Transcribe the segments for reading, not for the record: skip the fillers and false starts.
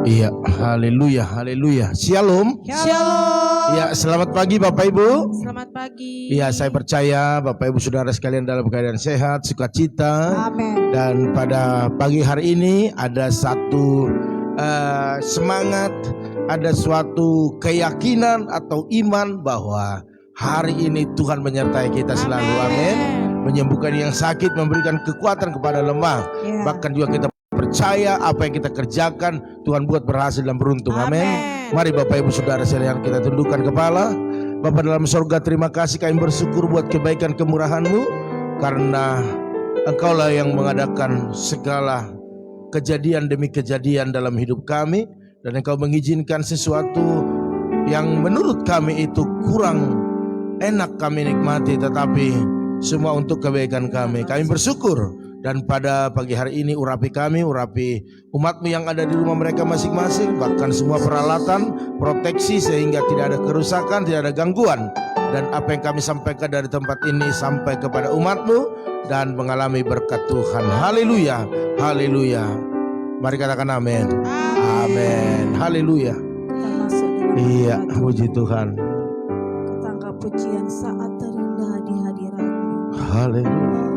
Iya, haleluya, haleluya. Shalom. Shalom. Ya, selamat pagi Bapak Ibu. Selamat pagi. Iya, saya percaya Bapak Ibu Saudara sekalian dalam keadaan sehat, sukacita. Amin. Dan pada pagi hari ini ada satu semangat, ada suatu keyakinan atau iman bahwa hari ini Tuhan menyertai kita selalu. Amin. Menyembuhkan yang sakit, memberikan kekuatan kepada lemah. Bahkan juga kita percaya apa yang kita kerjakan Tuhan buat berhasil dan beruntung. Amin. Mari Bapak Ibu Saudara sekalian kita tundukkan kepala. Bapa dalam sorga, terima kasih kami bersyukur buat kebaikan kemurahan-Mu, karena Engkaulah yang mengadakan segala kejadian demi kejadian dalam hidup kami, dan Engkau mengizinkan sesuatu yang menurut kami itu kurang enak kami nikmati, tetapi semua untuk kebaikan kami. Kami bersyukur. Dan pada pagi hari ini urapi kami, urapi umat-Mu yang ada di rumah mereka masing-masing, bahkan semua peralatan, proteksi sehingga tidak ada kerusakan, tidak ada gangguan. Dan apa yang kami sampaikan dari tempat ini sampai kepada umat-Mu dan mengalami berkat Tuhan. Haleluya, haleluya. Mari katakan amin. Amin. Haleluya. Iya, puji Tuhan. Kita angkat pujian saat terindah di hadirat-Mu. Haleluya.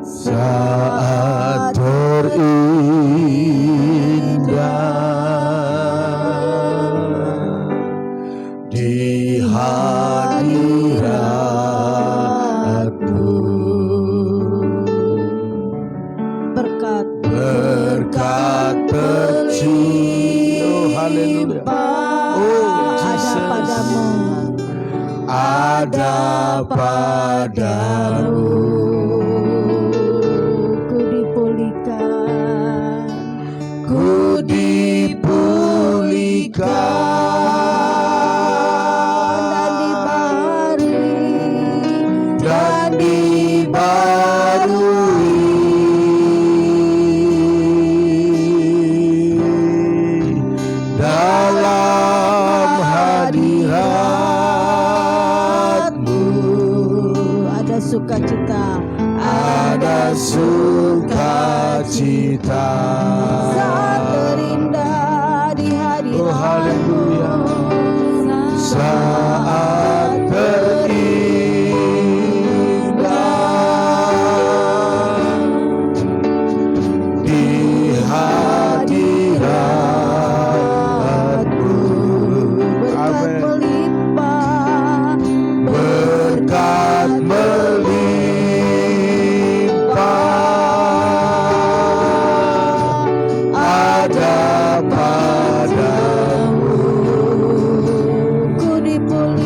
Saat terindah di hadirat-Mu, Berkat tercurah, haleluya, ada padamu, ada padamu. Ku dipulihkan dan dibarui dalam hadirat-Mu. Ada sukacita, ada sukacita. saat terindah di hadirat-Mu. Oh haleluya. Saat terindah di hadirat-Mu. Berkat melimpah, Berkat melimpah ada padamu. ku dipulihkan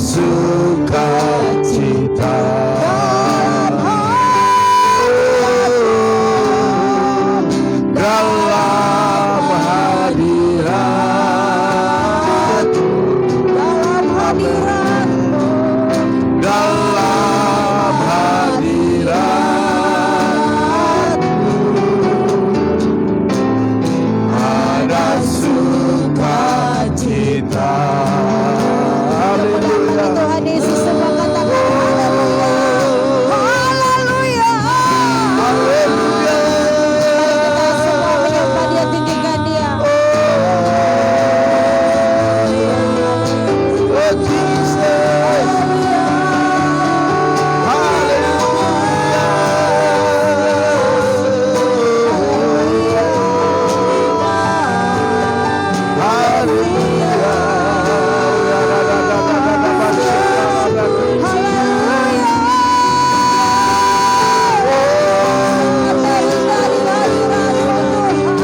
sukacita dalam hadirat-Mu, dalam hadirat-Mu ada sukacita. Haleluya. Tuhan Yesus semua katakan haleluya. Haleluya. Haleluya. Kita semua menyembah Dia, tinggikan Dia. Oh Jesus.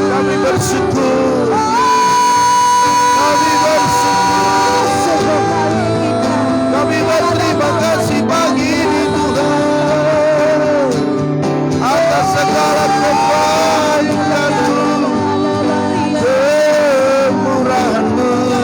Kami bersyukur. Kami bersyukur. Kami berterima kasih pagi ini Tuhan atas segala kebaikan-Mu, kemurahan-Mu.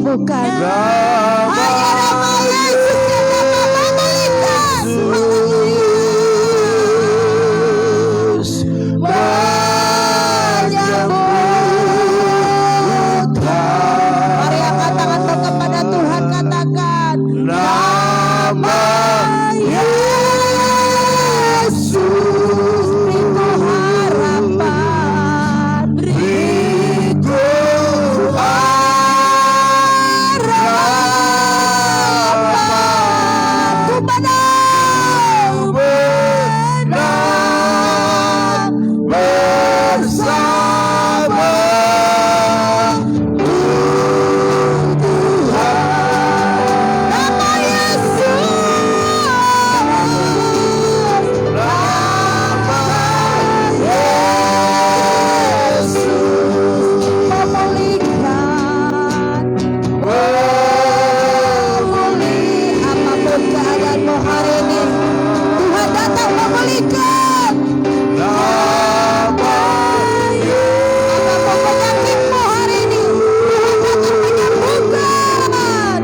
menyembuhkan. Nama Hanya nama Yesus yang dapat memulihkan. Yesus menyembuhkan. Mari angkat tanganmu kepada Tuhan, katakan Nama Yesus beriku harapan, beriku harapan. ku menang Menang bersama nama Yesus. nama Yesus Memulihkan apapun keadaanmu hari ini, Tuhan datang memulihkan. nama Apapun penyakitmu hari ini, Tuhan datang menyembuhkan.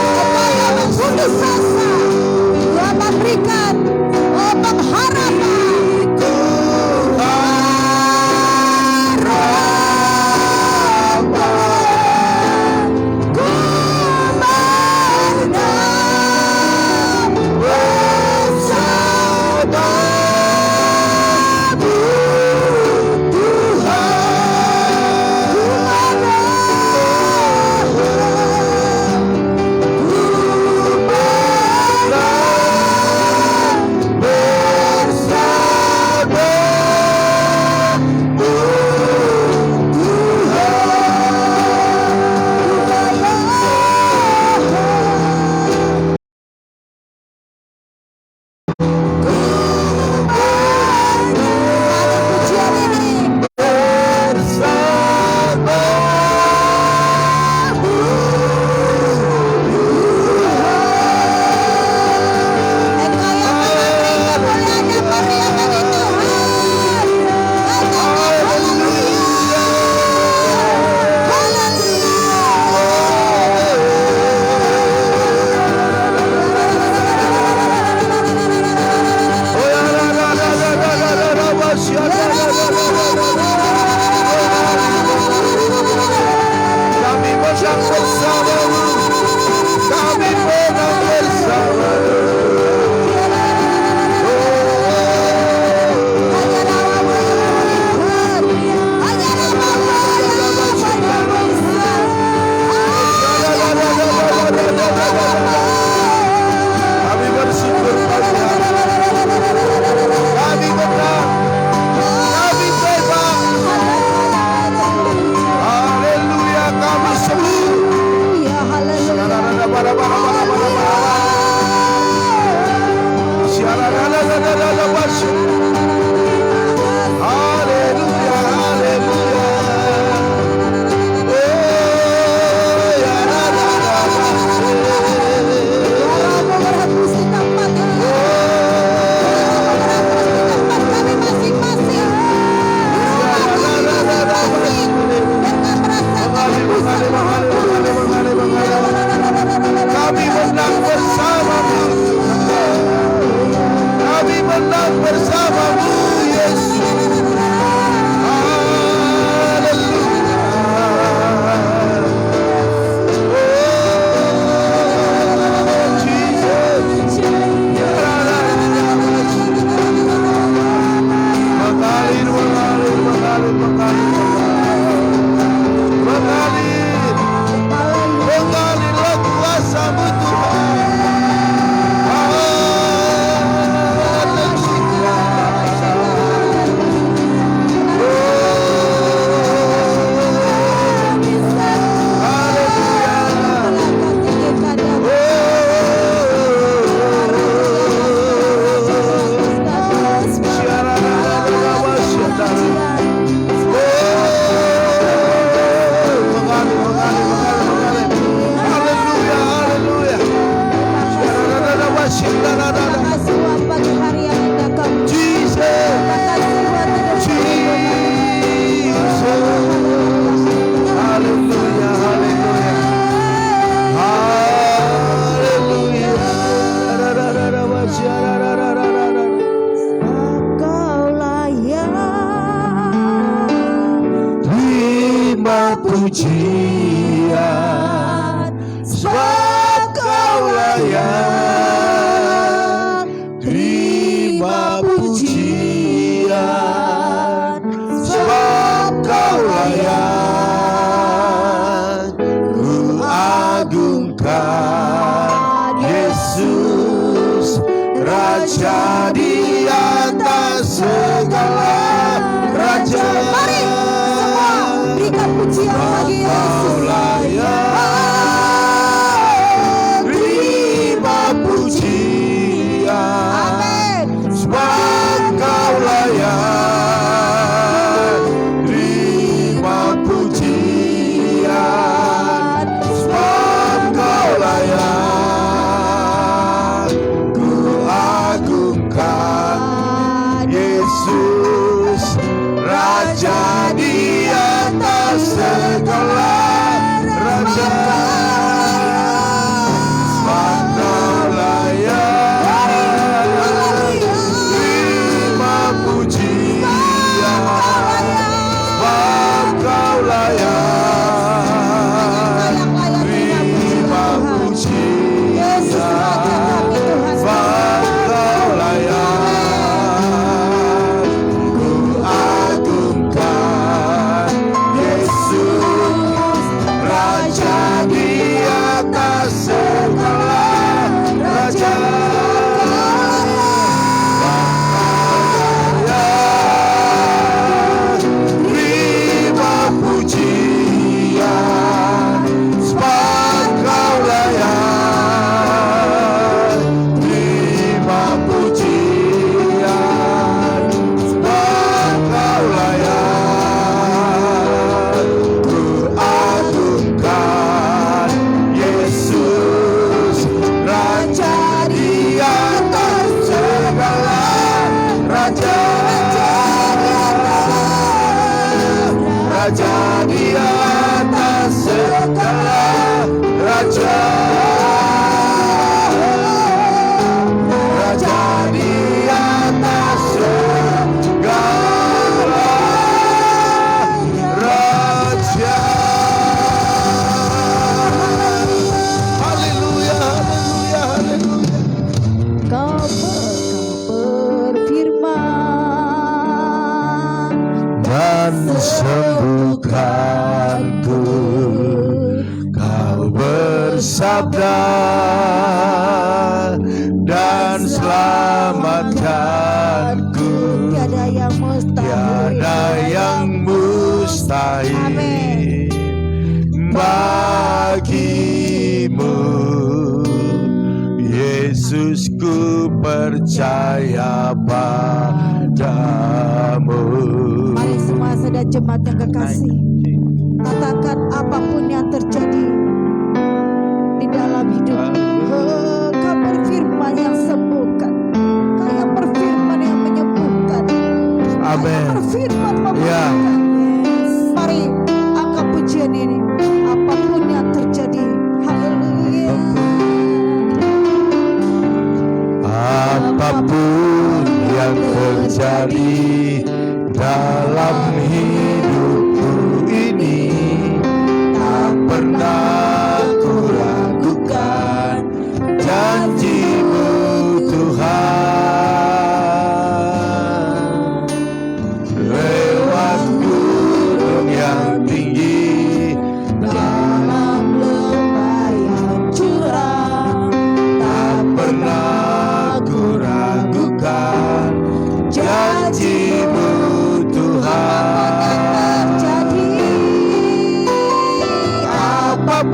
Apa yang putus asa, Tuhan memberikan pengharapan. Pujian ini Engkau yang memberi kemuliaan dan mulia bagi Tuhan. Katakan haleluya. Kami menang bersamamu, kami menang bersamamu. Hanya namamu yang memulihkan. Hanya namamu yang menyembuhkan. Kami bersyukur pagi hari. Kami menang, kami bebas. Haleluya, kami sembuh. Ya haleluya. Haleluya, haleluya. Rohmu berhembus di tempat ini. Rohmu berhembus di tempat kami masing-masing. Dengan merasakan hembusan roh Tuhan. Kami menang bersamamu, kami menang bersamamu, Yesus. Mengalilah kuasa-Mu Tuhan. Haleluya. pujian, sebab Kau layak. Terima pujian, sebab Kau layak. Ku agungkan Yesus, Raja di atas segala raja. Mari semua berikan pujian bagi Yesus. Terima pujian, Amin. sebab Kau layak. Terima pujian, sebab Kau layak. Ku agungkan Yesus, Raja di atas segala raja. Sebab Kau layak. Terima pujian, sebab Kau layak. Terima pujian, sebab Kau layak. Ku agungkan Yesus, Raja di atas segala raja. Terima pujian, sebab Kau layak. Terima pujian, sebab Kau layak. Ku agungkan Yesus, Raja di atas segala raja. Raja di atas segala raja. Raja di atas segala raja. Haleluya, haleluya, haleluya. Kau berfirman Dan sembuhkanku, Kau bersabda, dan selamatkanku. tiada yang mustahil. Tiada yang mustahil Amin. bagimu. Yesus, ku percaya padamu. Mari semua saudara jemaat yang kekasih, katakan apapun yang terjadi di dalam hidup. Kau berfirman yang sembuhkan, Kau yang berfirman yang menyembuhkan, Kau Amin. yang berfirman Ya. memulihkan. Mari angkat pujian ini, apapun yang terjadi. Haleluya. Apapun yang terjadi dalam hidupku ini, tak pernah ku ragukan janji-Mu Tuhan. Lewat gunung yang tinggi, Dalam lembah yang curam, tak pernah ku ragukan janji-Mu Tuhan. terjadi. Apapun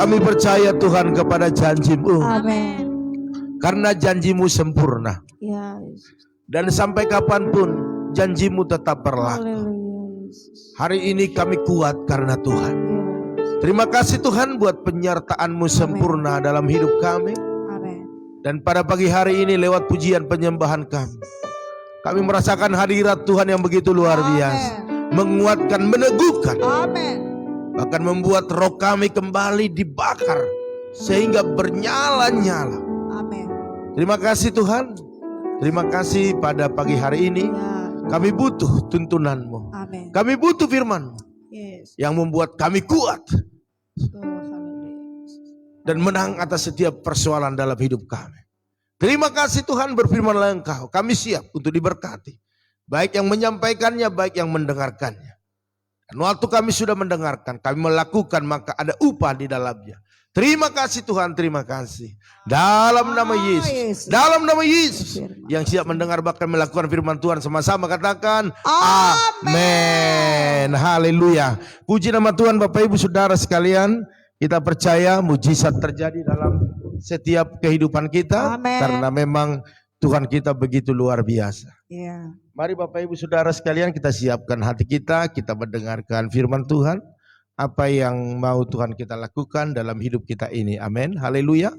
Kami percaya Tuhan kepada janji-Mu. Amin. Karena janji-Mu sempurna. Ya. Dan sampai kapanpun janji-Mu tetap berlaku. Haleluya. Hari ini kami kuat karena Tuhan. Terima kasih Tuhan buat penyertaan-Mu sempurna dalam hidup kami. Amin. Dan pada pagi hari ini lewat pujian penyembahan kami merasakan hadirat Tuhan yang begitu luar biasa. Menguatkan, meneguhkan. Amin. Bahkan membuat roh kami kembali dibakar sehingga bernyala-nyala. Amin. Terima kasih Tuhan. Terima kasih pada pagi hari ini. Ya. Kami butuh tuntunan-Mu. Amin. Kami butuh firman-Mu Yes. yang membuat kami kuat Oh, haleluya. dan menang atas setiap persoalan dalam hidup kami. Terima kasih Tuhan, berfirmanlah Engkau. Kami siap untuk diberkati. Baik yang menyampaikannya, baik yang mendengarkannya. Dan waktu kami sudah mendengarkan, kami melakukan, maka ada upah di dalamnya. Terima kasih Tuhan, terima kasih. Dalam nama Yesus. Dalam nama Yesus. Yang siap mendengar bahkan melakukan firman Tuhan sama-sama katakan amin. Haleluya. Puji nama Tuhan Bapak Ibu Saudara sekalian. Kita percaya mujizat terjadi dalam setiap kehidupan kita. Amin. Karena memang Tuhan kita begitu luar biasa. Ya. Mari Bapak Ibu Saudara sekalian kita siapkan hati kita mendengarkan firman Tuhan. Apa yang mau Tuhan kita lakukan dalam hidup kita ini. Amin. Haleluya.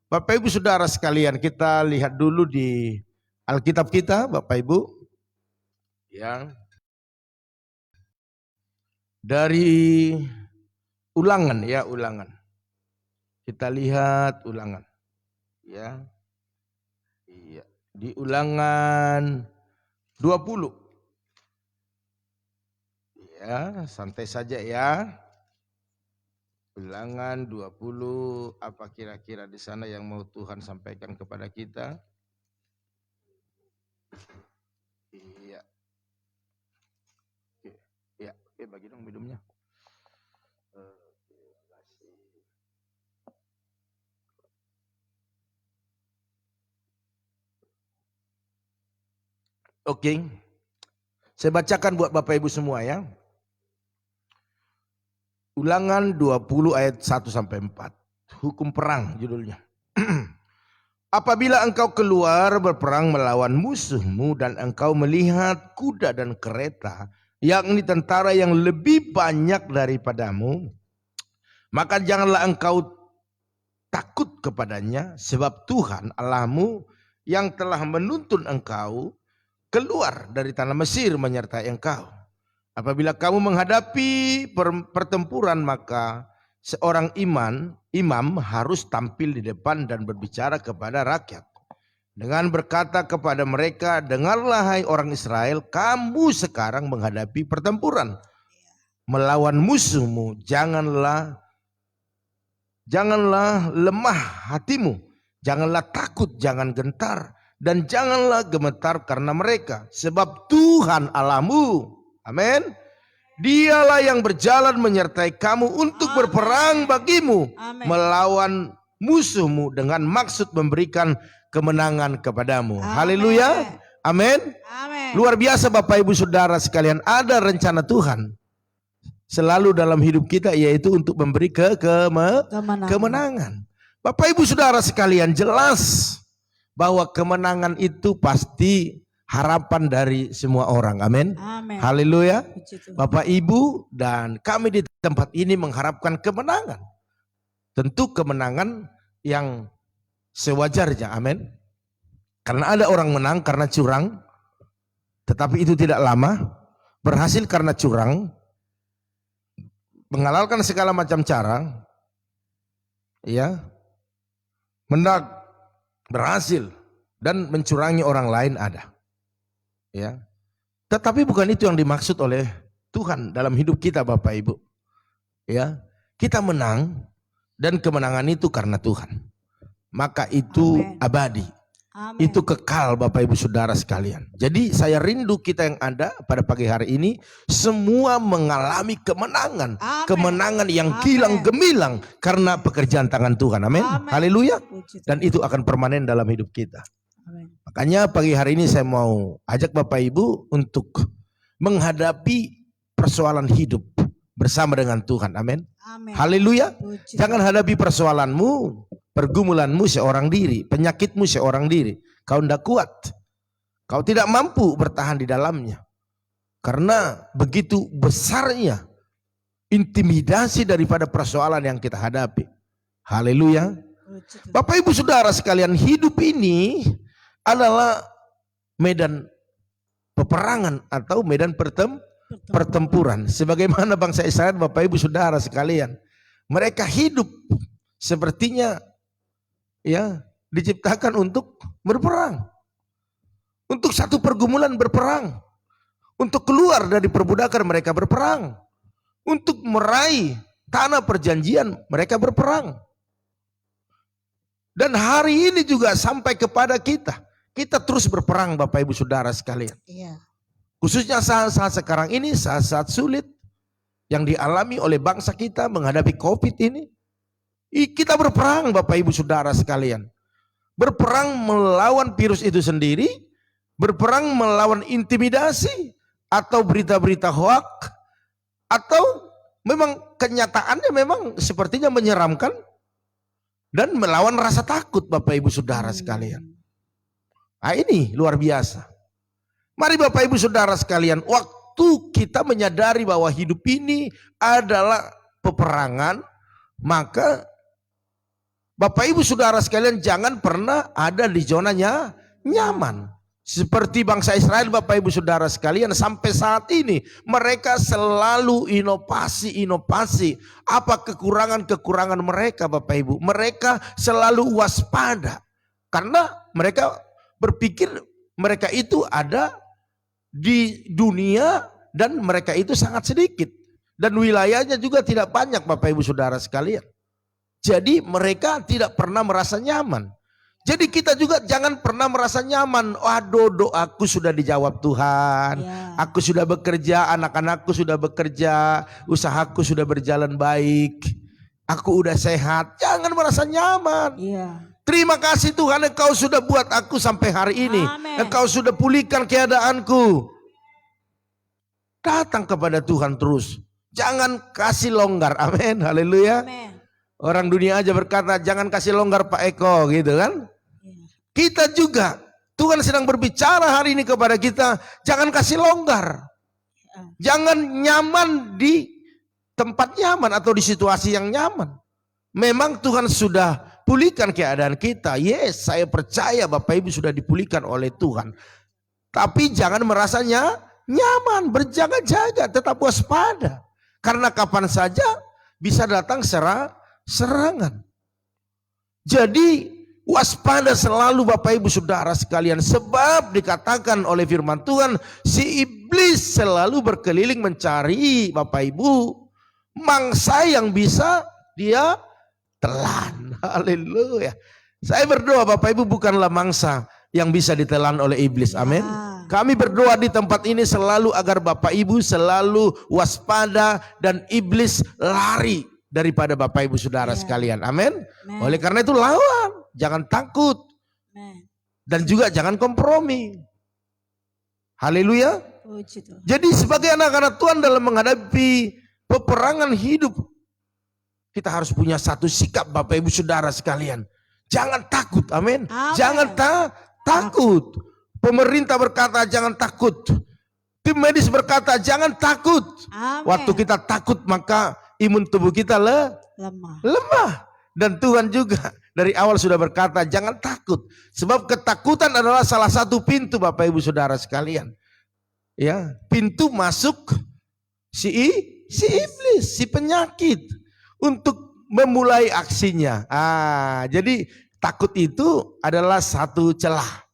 Bapak Ibu Saudara sekalian kita lihat dulu di Alkitab kita Bapak Ibu. Ya. Dari Ulangan ya, Ulangan. Kita lihat Ulangan. Ya. Iya, di Ulangan 20. Ya, santai saja ya. Ulangan 20, apa kira-kira di sana yang mau Tuhan sampaikan kepada kita? Iya. Ya, oke, bagi dong minumnya. Oke. Saya bacakan buat Bapak Ibu semua ya. Ulangan 20 ayat 1 sampai 4. Hukum perang judulnya. Apabila engkau keluar berperang melawan musuhmu dan engkau melihat kuda dan kereta, yakni tentara yang lebih banyak daripadamu, maka janganlah engkau takut kepadanya, sebab Tuhan Allahmu yang telah menuntun engkau keluar dari tanah Mesir menyertai engkau. Apabila kamu menghadapi pertempuran, maka seorang imam harus tampil di depan dan berbicara kepada rakyat dengan berkata kepada mereka, dengarlah hai orang Israel, kamu sekarang menghadapi pertempuran melawan musuhmu. Janganlah lemah hatimu, janganlah takut, jangan gentar, dan janganlah gemetar karena mereka, sebab Tuhan Allahmu, amin, Dialah yang berjalan menyertai kamu untuk berperang bagimu, melawan musuhmu dengan maksud memberikan kemenangan kepadamu. Haleluya, amin. Luar biasa Bapak Ibu Saudara sekalian, ada rencana Tuhan selalu dalam hidup kita, yaitu untuk memberi kemenangan. Bapak Ibu Saudara sekalian, jelas bahwa kemenangan itu pasti harapan dari semua orang. Amin. Haleluya. Bapak Ibu dan kami di tempat ini mengharapkan kemenangan. Tentu kemenangan yang sewajarnya. Amin. Karena ada orang menang karena curang, tetapi itu tidak lama. Berhasil karena curang, menghalalkan segala macam cara, ya, berhasil dan mencurangi orang lain ada, ya. Tetapi bukan itu yang dimaksud oleh Tuhan dalam hidup kita Bapak Ibu, ya. Kita menang dan kemenangan itu karena Tuhan, maka itu abadi. Itu kekal Bapak Ibu Saudara sekalian. Jadi saya rindu kita yang ada pada pagi hari ini semua mengalami kemenangan. Kemenangan yang kilang gemilang karena pekerjaan tangan Tuhan. Amin. Haleluya. Dan itu akan permanen dalam hidup kita. Makanya pagi hari ini saya mau ajak Bapak Ibu untuk menghadapi persoalan hidup bersama dengan Tuhan. Amin. Amin. Haleluya. Puji Jangan Tuhan. hadapi persoalanmu, pergumulanmu seorang diri, penyakitmu seorang diri. Kau tidak kuat. Kau tidak mampu bertahan di dalamnya. Karena begitu besarnya intimidasi daripada persoalan yang kita hadapi. Haleluya. Puji Tuhan. Bapak Ibu Saudara sekalian, hidup ini adalah medan peperangan atau medan pertempuran. Sebagaimana bangsa Israel, Bapak Ibu Saudara sekalian, mereka hidup sepertinya ya diciptakan untuk berperang. Untuk satu pergumulan berperang. Untuk keluar dari perbudakan mereka berperang. Untuk meraih tanah perjanjian mereka berperang. Dan hari ini juga sampai kepada kita. Kita terus berperang Bapak Ibu Saudara sekalian. Iya. Khususnya saat-saat sekarang ini, saat-saat sulit yang dialami oleh bangsa kita menghadapi COVID ini. Kita berperang Bapak Ibu Saudara sekalian. Berperang melawan virus itu sendiri. Berperang melawan intimidasi. Atau berita-berita hoak. Atau memang kenyataannya memang sepertinya menyeramkan. Dan melawan rasa takut Bapak Ibu Saudara sekalian. Nah, ini luar biasa. Mari Bapak Ibu Saudara sekalian, waktu kita menyadari bahwa hidup ini adalah peperangan, maka Bapak Ibu Saudara sekalian jangan pernah ada di zonanya nyaman. Seperti bangsa Israel Bapak Ibu Saudara sekalian, sampai saat ini mereka selalu inovasi. Apa kekurangan-kekurangan mereka Bapak Ibu? Mereka selalu waspada. Karena mereka berpikir mereka itu ada di dunia dan mereka itu sangat sedikit. Dan wilayahnya juga tidak banyak Bapak Ibu Saudara sekalian. Jadi mereka tidak pernah merasa nyaman. Jadi kita juga jangan pernah merasa nyaman. Waduh, doaku sudah dijawab Tuhan. Ya. Aku sudah bekerja, anak-anakku sudah bekerja, usahaku sudah berjalan baik. Aku udah sehat. Jangan merasa nyaman. Iya. Terima kasih Tuhan, Engkau sudah buat aku sampai hari ini. Amin. Engkau sudah pulihkan keadaanku. Datang kepada Tuhan terus. Jangan kasih longgar. Amin. Haleluya. Amin. Orang dunia aja berkata jangan kasih longgar Pak Eko gitu kan. Iya. Kita juga, Tuhan sedang berbicara hari ini kepada kita, jangan kasih longgar. Jangan nyaman di tempat nyaman atau di situasi yang nyaman. Memang Tuhan sudah pulihkan keadaan kita. Yes, saya percaya Bapak Ibu sudah dipulihkan oleh Tuhan. Tapi jangan merasanya nyaman, berjaga-jaga, tetap waspada. Karena kapan saja bisa datang serangan. Jadi waspada selalu Bapak Ibu Saudara sekalian. Sebab dikatakan oleh firman Tuhan, si iblis selalu berkeliling mencari Bapak Ibu mangsa yang bisa dia telan. Haleluya. Saya berdoa Bapak Ibu bukanlah mangsa yang bisa ditelan oleh iblis. Amin. Kami berdoa di tempat ini selalu agar Bapak Ibu selalu waspada dan iblis lari daripada Bapak Ibu Saudara sekalian. Amin. Oleh karena itu lawan. Jangan takut. Dan juga jangan kompromi. Haleluya. Jadi sebagai anak-anak Tuhan dalam menghadapi peperangan hidup, kita harus punya satu sikap Bapak Ibu Saudara sekalian. Jangan takut. Amin. Jangan takut. Pemerintah berkata jangan takut. Tim medis berkata jangan takut. Amin. Waktu kita takut maka imun tubuh kita lemah. Dan Tuhan juga dari awal sudah berkata jangan takut. Sebab ketakutan adalah salah satu pintu Bapak Ibu Saudara sekalian. Ya, pintu masuk si iblis, si penyakit untuk memulai aksinya. Jadi takut itu adalah satu celah.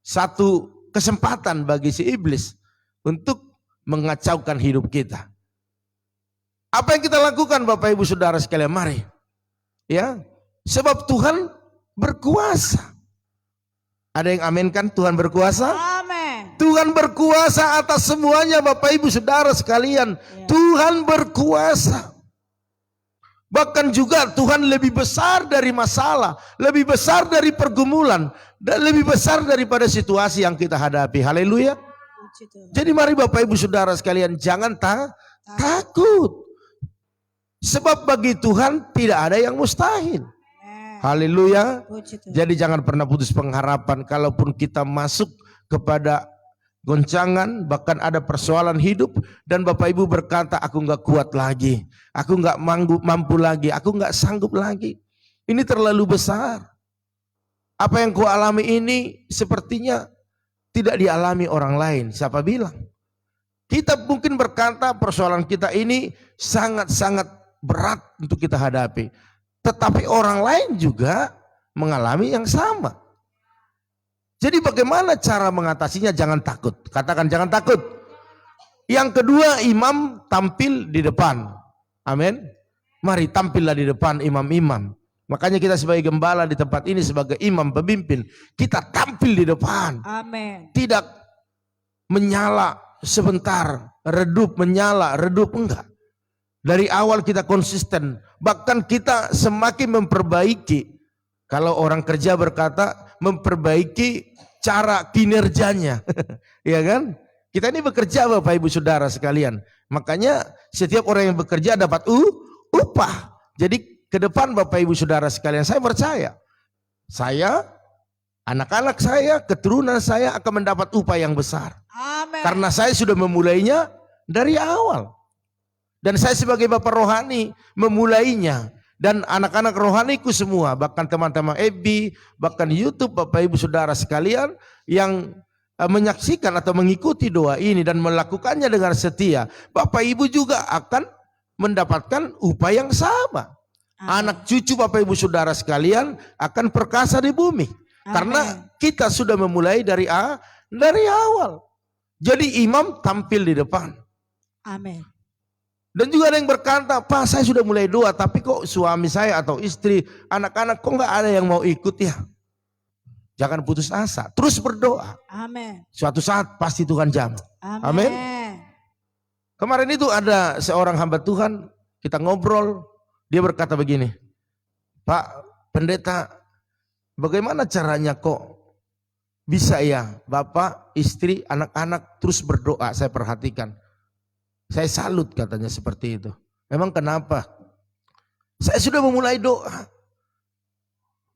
Satu kesempatan bagi si iblis untuk mengacaukan hidup kita. Apa yang kita lakukan Bapak Ibu Saudara sekalian? Mari. Ya, sebab Tuhan berkuasa. Ada yang amin kan? Tuhan berkuasa? Amin. Tuhan berkuasa atas semuanya Bapak Ibu Saudara sekalian. Ya. Tuhan berkuasa. Bahkan juga Tuhan lebih besar dari masalah, lebih besar dari pergumulan, dan lebih besar daripada situasi yang kita hadapi. Haleluya. Jadi mari Bapak Ibu Saudara sekalian, jangan Takut. Sebab bagi Tuhan tidak ada yang mustahil. Haleluya. Puji Tuhan. Jadi jangan pernah putus pengharapan. Kalaupun kita masuk kepada goncangan, bahkan ada persoalan hidup, dan Bapak Ibu berkata, aku nggak kuat lagi, aku nggak mampu lagi, aku nggak sanggup lagi. Ini terlalu besar. Apa yang kau alami ini sepertinya tidak dialami orang lain. Siapa bilang? Kita mungkin berkata persoalan kita ini sangat-sangat berat untuk kita hadapi. Tetapi orang lain juga mengalami yang sama. Jadi bagaimana cara mengatasinya? Jangan takut. Katakan jangan takut. Yang kedua, imam tampil di depan. Amin. Mari tampillah di depan imam-imam. Makanya kita sebagai gembala di tempat ini sebagai imam pemimpin, kita tampil di depan. Amin. Tidak menyala sebentar, redup, menyala, redup, enggak. Dari awal kita konsisten, bahkan kita semakin memperbaiki. Kalau orang kerja berkata memperbaiki cara kinerjanya, ya kan? Kita ini bekerja Bapak Ibu Saudara sekalian. Makanya setiap orang yang bekerja dapat upah. Jadi ke depan Bapak Ibu Saudara sekalian, saya percaya, saya, anak-anak saya, keturunan saya akan mendapat upah yang besar. Amin. Karena saya sudah memulainya dari awal. Dan saya sebagai Bapak rohani memulainya. Dan anak-anak rohaniku semua, bahkan teman-teman FB, bahkan YouTube Bapak Ibu Saudara sekalian yang menyaksikan atau mengikuti doa ini dan melakukannya dengan setia, Bapak Ibu juga akan mendapatkan upah yang sama. Anak cucu Bapak Ibu Saudara sekalian akan perkasa di bumi. Karena kita sudah memulai dari awal. Jadi imam tampil di depan. Amin. Dan juga ada yang berkata, Pak saya sudah mulai doa, tapi kok suami saya atau istri, anak-anak kok nggak ada yang mau ikut ya? Jangan putus asa, terus berdoa. Amin. Suatu saat pasti Tuhan jamah. Amin. Kemarin itu ada seorang hamba Tuhan, kita ngobrol, dia berkata begini, Pak Pendeta, bagaimana caranya kok bisa ya Bapak, istri, anak-anak terus berdoa? Saya perhatikan. Saya salut katanya seperti itu. Memang kenapa? Saya sudah memulai doa.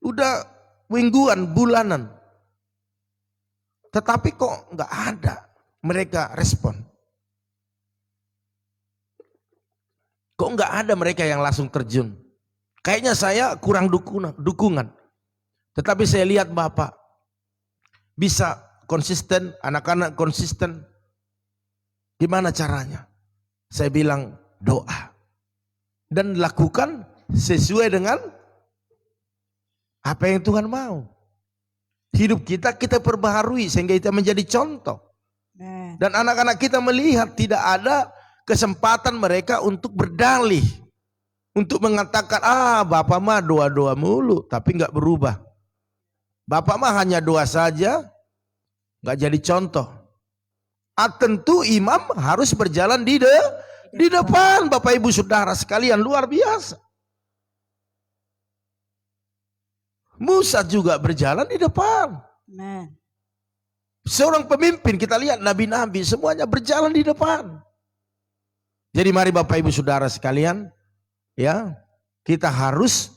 Udah mingguan, bulanan. Tetapi kok nggak ada mereka respon. Kok nggak ada mereka yang langsung terjun. Kayaknya saya kurang dukungan. Tetapi saya lihat Bapak bisa konsisten, anak-anak konsisten. Gimana caranya? Saya bilang doa dan lakukan sesuai dengan apa yang Tuhan mau. Hidup kita perbaharui sehingga kita menjadi contoh. Dan anak-anak kita melihat tidak ada kesempatan mereka untuk berdalih, untuk mengatakan Bapak mah doa-doa mulu tapi nggak berubah. Bapak mah hanya doa saja, nggak jadi contoh. Tentu imam harus berjalan di depan Bapak Ibu Saudara sekalian, luar biasa. Musa juga berjalan di depan. Seorang pemimpin, kita lihat nabi-nabi semuanya berjalan di depan. Jadi mari Bapak Ibu Saudara sekalian, ya, kita harus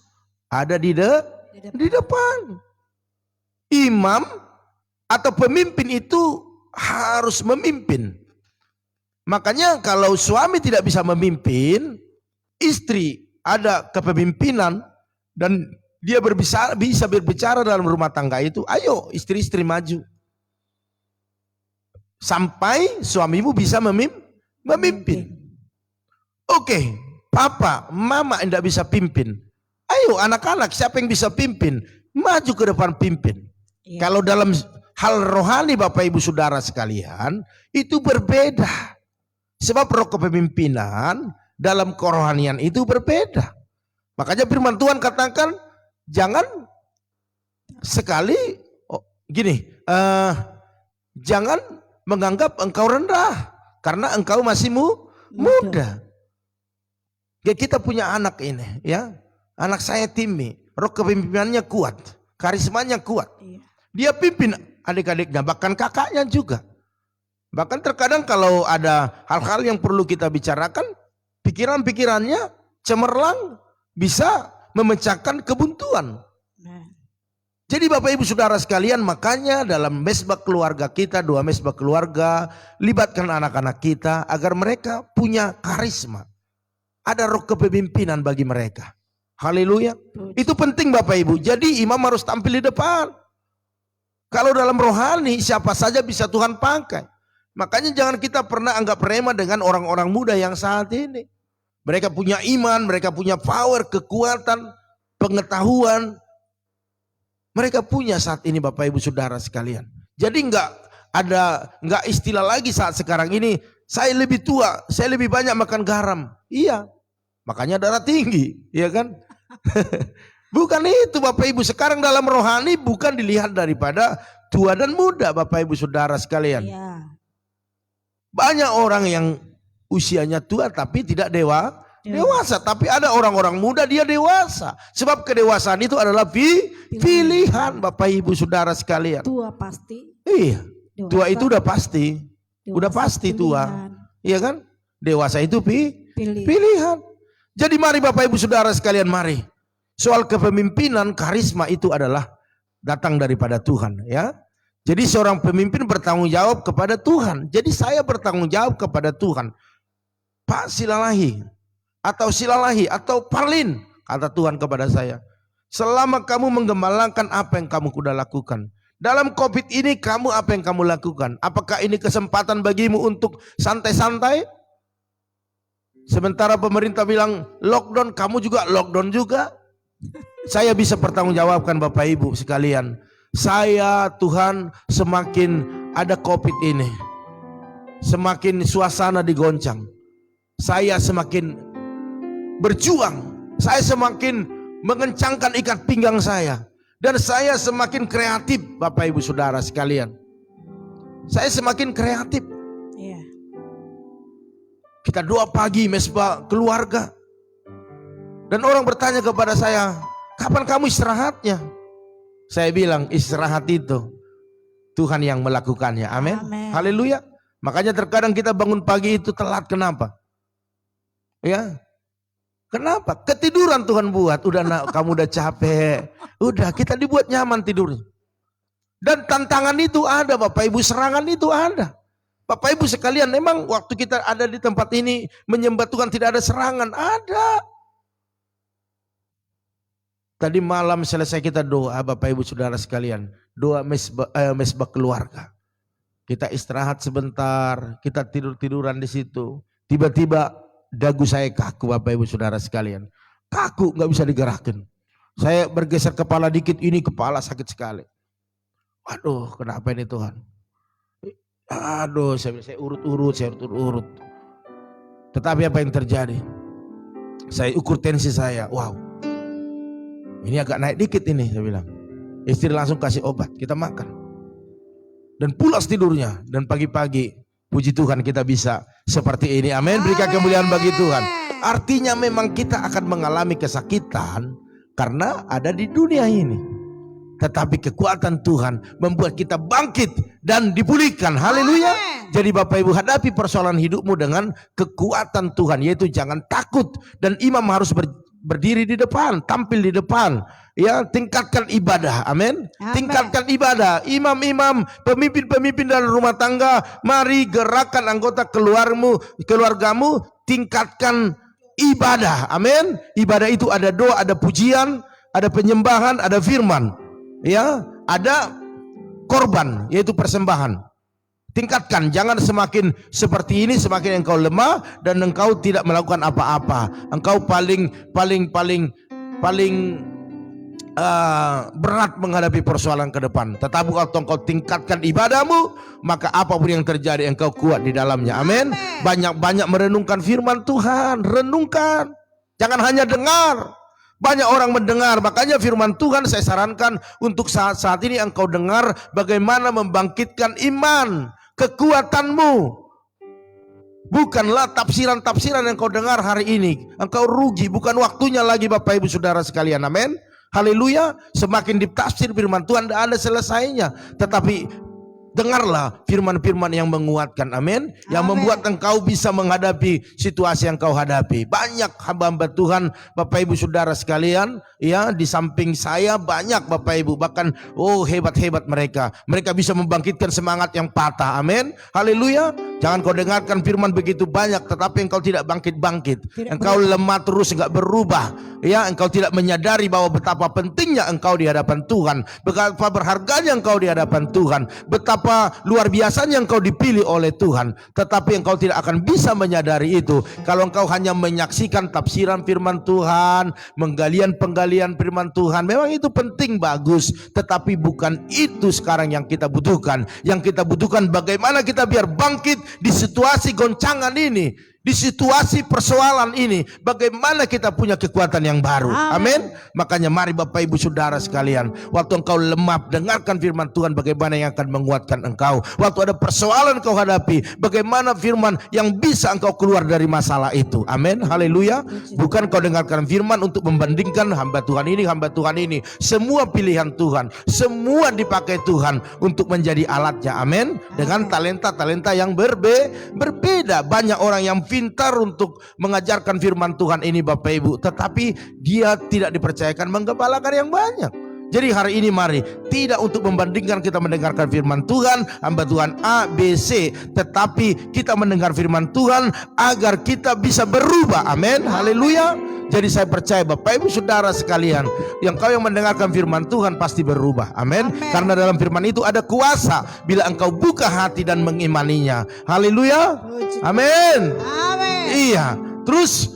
ada di depan. Imam atau pemimpin itu harus memimpin. Makanya kalau suami tidak bisa memimpin, istri ada kepemimpinan dan dia bisa berbicara dalam rumah tangga itu, ayo istri-istri maju. Sampai suamimu bisa memimpin. Oke, papa, mama tidak bisa pimpin. Ayo anak-anak, siapa yang bisa pimpin? Maju ke depan pimpin. Ya. Kalau dalam hal rohani Bapak Ibu Saudara sekalian, itu berbeda. Sebab roh kepemimpinan dalam kerohanian itu berbeda. Makanya firman Tuhan katakan, jangan sekali, jangan menganggap engkau rendah. Karena engkau masih muda. Ya, kita punya anak ini, ya. Anak saya Timmy, roh kepemimpinannya kuat, karismanya kuat. Dia pimpin adik-adiknya, bahkan kakaknya juga. Bahkan terkadang kalau ada hal-hal yang perlu kita bicarakan, pikiran-pikirannya cemerlang, bisa memecahkan kebuntuan. Jadi Bapak Ibu Saudara sekalian, makanya dalam mesbah keluarga kita, 2 mesbah keluarga, libatkan anak-anak kita agar mereka punya karisma. Ada roh kepemimpinan bagi mereka. Haleluya. Itu penting Bapak Ibu. Jadi imam harus tampil di depan. Kalau dalam rohani siapa saja bisa Tuhan pakai. Makanya jangan kita pernah anggap remeh dengan orang-orang muda yang saat ini. Mereka punya iman, mereka punya power, kekuatan, pengetahuan. Mereka punya saat ini Bapak Ibu Saudara sekalian. Jadi enggak istilah lagi saat sekarang ini, saya lebih tua, saya lebih banyak makan garam. Iya. Makanya darah tinggi, iya kan? Bukan itu Bapak Ibu. Sekarang dalam rohani bukan dilihat daripada tua dan muda Bapak Ibu Saudara sekalian. Iya. Banyak orang yang usianya tua tapi tidak dewasa, tapi ada orang-orang muda dia dewasa. Sebab kedewasaan itu adalah pilihan Bapak Ibu Saudara sekalian. Tua pasti. Iya. Dewasa. Tua itu udah pasti. Udah pasti tua. Iya kan? Dewasa itu pilihan. Jadi mari Bapak Ibu Saudara sekalian, mari. Soal kepemimpinan, karisma itu adalah datang daripada Tuhan, ya. Jadi seorang pemimpin bertanggung jawab kepada Tuhan. Jadi saya bertanggung jawab kepada Tuhan. Pak Silalahi atau Parlin, kata Tuhan kepada saya, selama kamu menggembalakan apa yang kamu sudah lakukan. Dalam COVID ini kamu apa yang kamu lakukan? Apakah ini kesempatan bagimu untuk santai-santai? Sementara pemerintah bilang lockdown, kamu juga lockdown juga. Saya bisa pertanggungjawabkan Bapak Ibu sekalian. Saya Tuhan semakin ada COVID ini, semakin suasana digoncang. Saya semakin berjuang. Saya semakin mengencangkan ikat pinggang saya. Dan saya semakin kreatif Bapak Ibu Saudara sekalian. Saya semakin kreatif. Iya. Kita doa pagi mesbah keluarga. Dan orang bertanya kepada saya, kapan kamu istirahatnya? Saya bilang istirahat itu Tuhan yang melakukannya. Amin. Haleluya. Makanya terkadang kita bangun pagi itu telat. Kenapa? Ya. Kenapa? Ketiduran Tuhan buat. Kamu udah capek. Udah, kita dibuat nyaman tidurnya. Dan tantangan itu ada Bapak Ibu, serangan itu ada. Bapak Ibu sekalian, memang waktu kita ada di tempat ini menyembah Tuhan tidak ada serangan, ada. Tadi malam selesai kita doa Bapak Ibu Saudara sekalian, doa mesbah keluarga. Kita istirahat sebentar, kita tidur-tiduran di situ. Tiba-tiba dagu saya kaku Bapak Ibu Saudara sekalian. Kaku, nggak bisa digerakkan. Saya bergeser kepala dikit, ini kepala sakit sekali. Waduh, kenapa ini Tuhan? Aduh, saya urut-urut. Tetapi apa yang terjadi? Saya ukur tensi saya, wow. Ini agak naik dikit ini, saya bilang. Istri langsung kasih obat, kita makan. Dan pulas tidurnya. Dan pagi-pagi, puji Tuhan kita bisa seperti ini. Amin, berikan kemuliaan bagi Tuhan. Artinya memang kita akan mengalami kesakitan karena ada di dunia ini. Tetapi kekuatan Tuhan membuat kita bangkit dan dipulihkan. Haleluya. Jadi Bapak Ibu, hadapi persoalan hidupmu dengan kekuatan Tuhan. Yaitu jangan takut. Dan imam harus berdiri di depan, tampil di depan. Ya, tingkatkan ibadah. Amin. Tingkatkan ibadah. Imam-imam, pemimpin-pemimpin dalam rumah tangga, mari gerakkan anggota keluargamu, tingkatkan ibadah. Amin. Ibadah itu ada doa, ada pujian, ada penyembahan, ada firman. Ya, ada korban, yaitu persembahan. Tingkatkan, jangan semakin seperti ini, semakin engkau lemah dan engkau tidak melakukan apa-apa. Engkau paling berat menghadapi persoalan ke depan. Tetapi kalau engkau tingkatkan ibadahmu, maka apapun yang terjadi engkau kuat di dalamnya. Amin. Banyak-banyak merenungkan firman Tuhan, renungkan. Jangan hanya dengar. Banyak orang mendengar, makanya firman Tuhan saya sarankan untuk saat ini engkau dengar bagaimana membangkitkan iman, kekuatanmu. Bukanlah tafsiran-tafsiran yang kau dengar hari ini. Engkau rugi, bukan waktunya lagi Bapak Ibu Saudara sekalian. Amin. Haleluya. Semakin ditafsir firman Tuhan tidak ada selesainya. Tetapi Dengarlah firman-firman yang menguatkan, amin. Yang Amin. membuat engkau bisa menghadapi situasi yang kau hadapi. Banyak hamba-hamba Tuhan, Bapak Ibu Saudara sekalian, ya, di samping saya banyak Bapak Ibu, bahkan hebat-hebat mereka. Mereka bisa membangkitkan semangat yang patah, amin. Haleluya. Jangan kau dengarkan firman begitu banyak, tetapi engkau tidak bangkit-bangkit. Engkau lemah terus, enggak berubah. Ya, engkau tidak menyadari bahwa betapa pentingnya engkau di hadapan Tuhan, betapa berharganya engkau di hadapan Tuhan, betapa luar biasanya engkau dipilih oleh Tuhan. Tetapi engkau tidak akan bisa menyadari itu kalau engkau hanya menyaksikan tafsiran firman Tuhan, penggalian firman Tuhan. Memang itu penting, bagus, tetapi bukan itu sekarang yang kita butuhkan. Yang kita butuhkan bagaimana kita biar bangkit di situasi goncangan ini, di situasi persoalan ini, bagaimana kita punya kekuatan yang baru. Amin. Makanya mari Bapak Ibu Saudara sekalian, waktu engkau lemah, dengarkan firman Tuhan bagaimana yang akan menguatkan engkau. Waktu ada persoalan engkau hadapi, bagaimana firman yang bisa engkau keluar dari masalah itu. Amin. Haleluya. Bukan kau dengarkan firman untuk membandingkan hamba Tuhan ini. Semua pilihan Tuhan, semua dipakai Tuhan untuk menjadi alatnya. Amin. Dengan talenta-talenta yang berbeda. Banyak orang yang pintar untuk mengajarkan firman Tuhan ini Bapak Ibu, tetapi dia tidak dipercayakan menggembalakan yang banyak. Jadi hari ini mari tidak untuk membandingkan kita mendengarkan firman Tuhan, hamba Tuhan A, B, C, tetapi kita mendengar firman Tuhan agar kita bisa berubah. Amin. Haleluya. Jadi saya percaya Bapak Ibu Saudara sekalian, yang mendengarkan firman Tuhan pasti berubah. Amin. Karena dalam firman itu ada kuasa bila engkau buka hati dan mengimaninya. Haleluya. Amin. Iya. Terus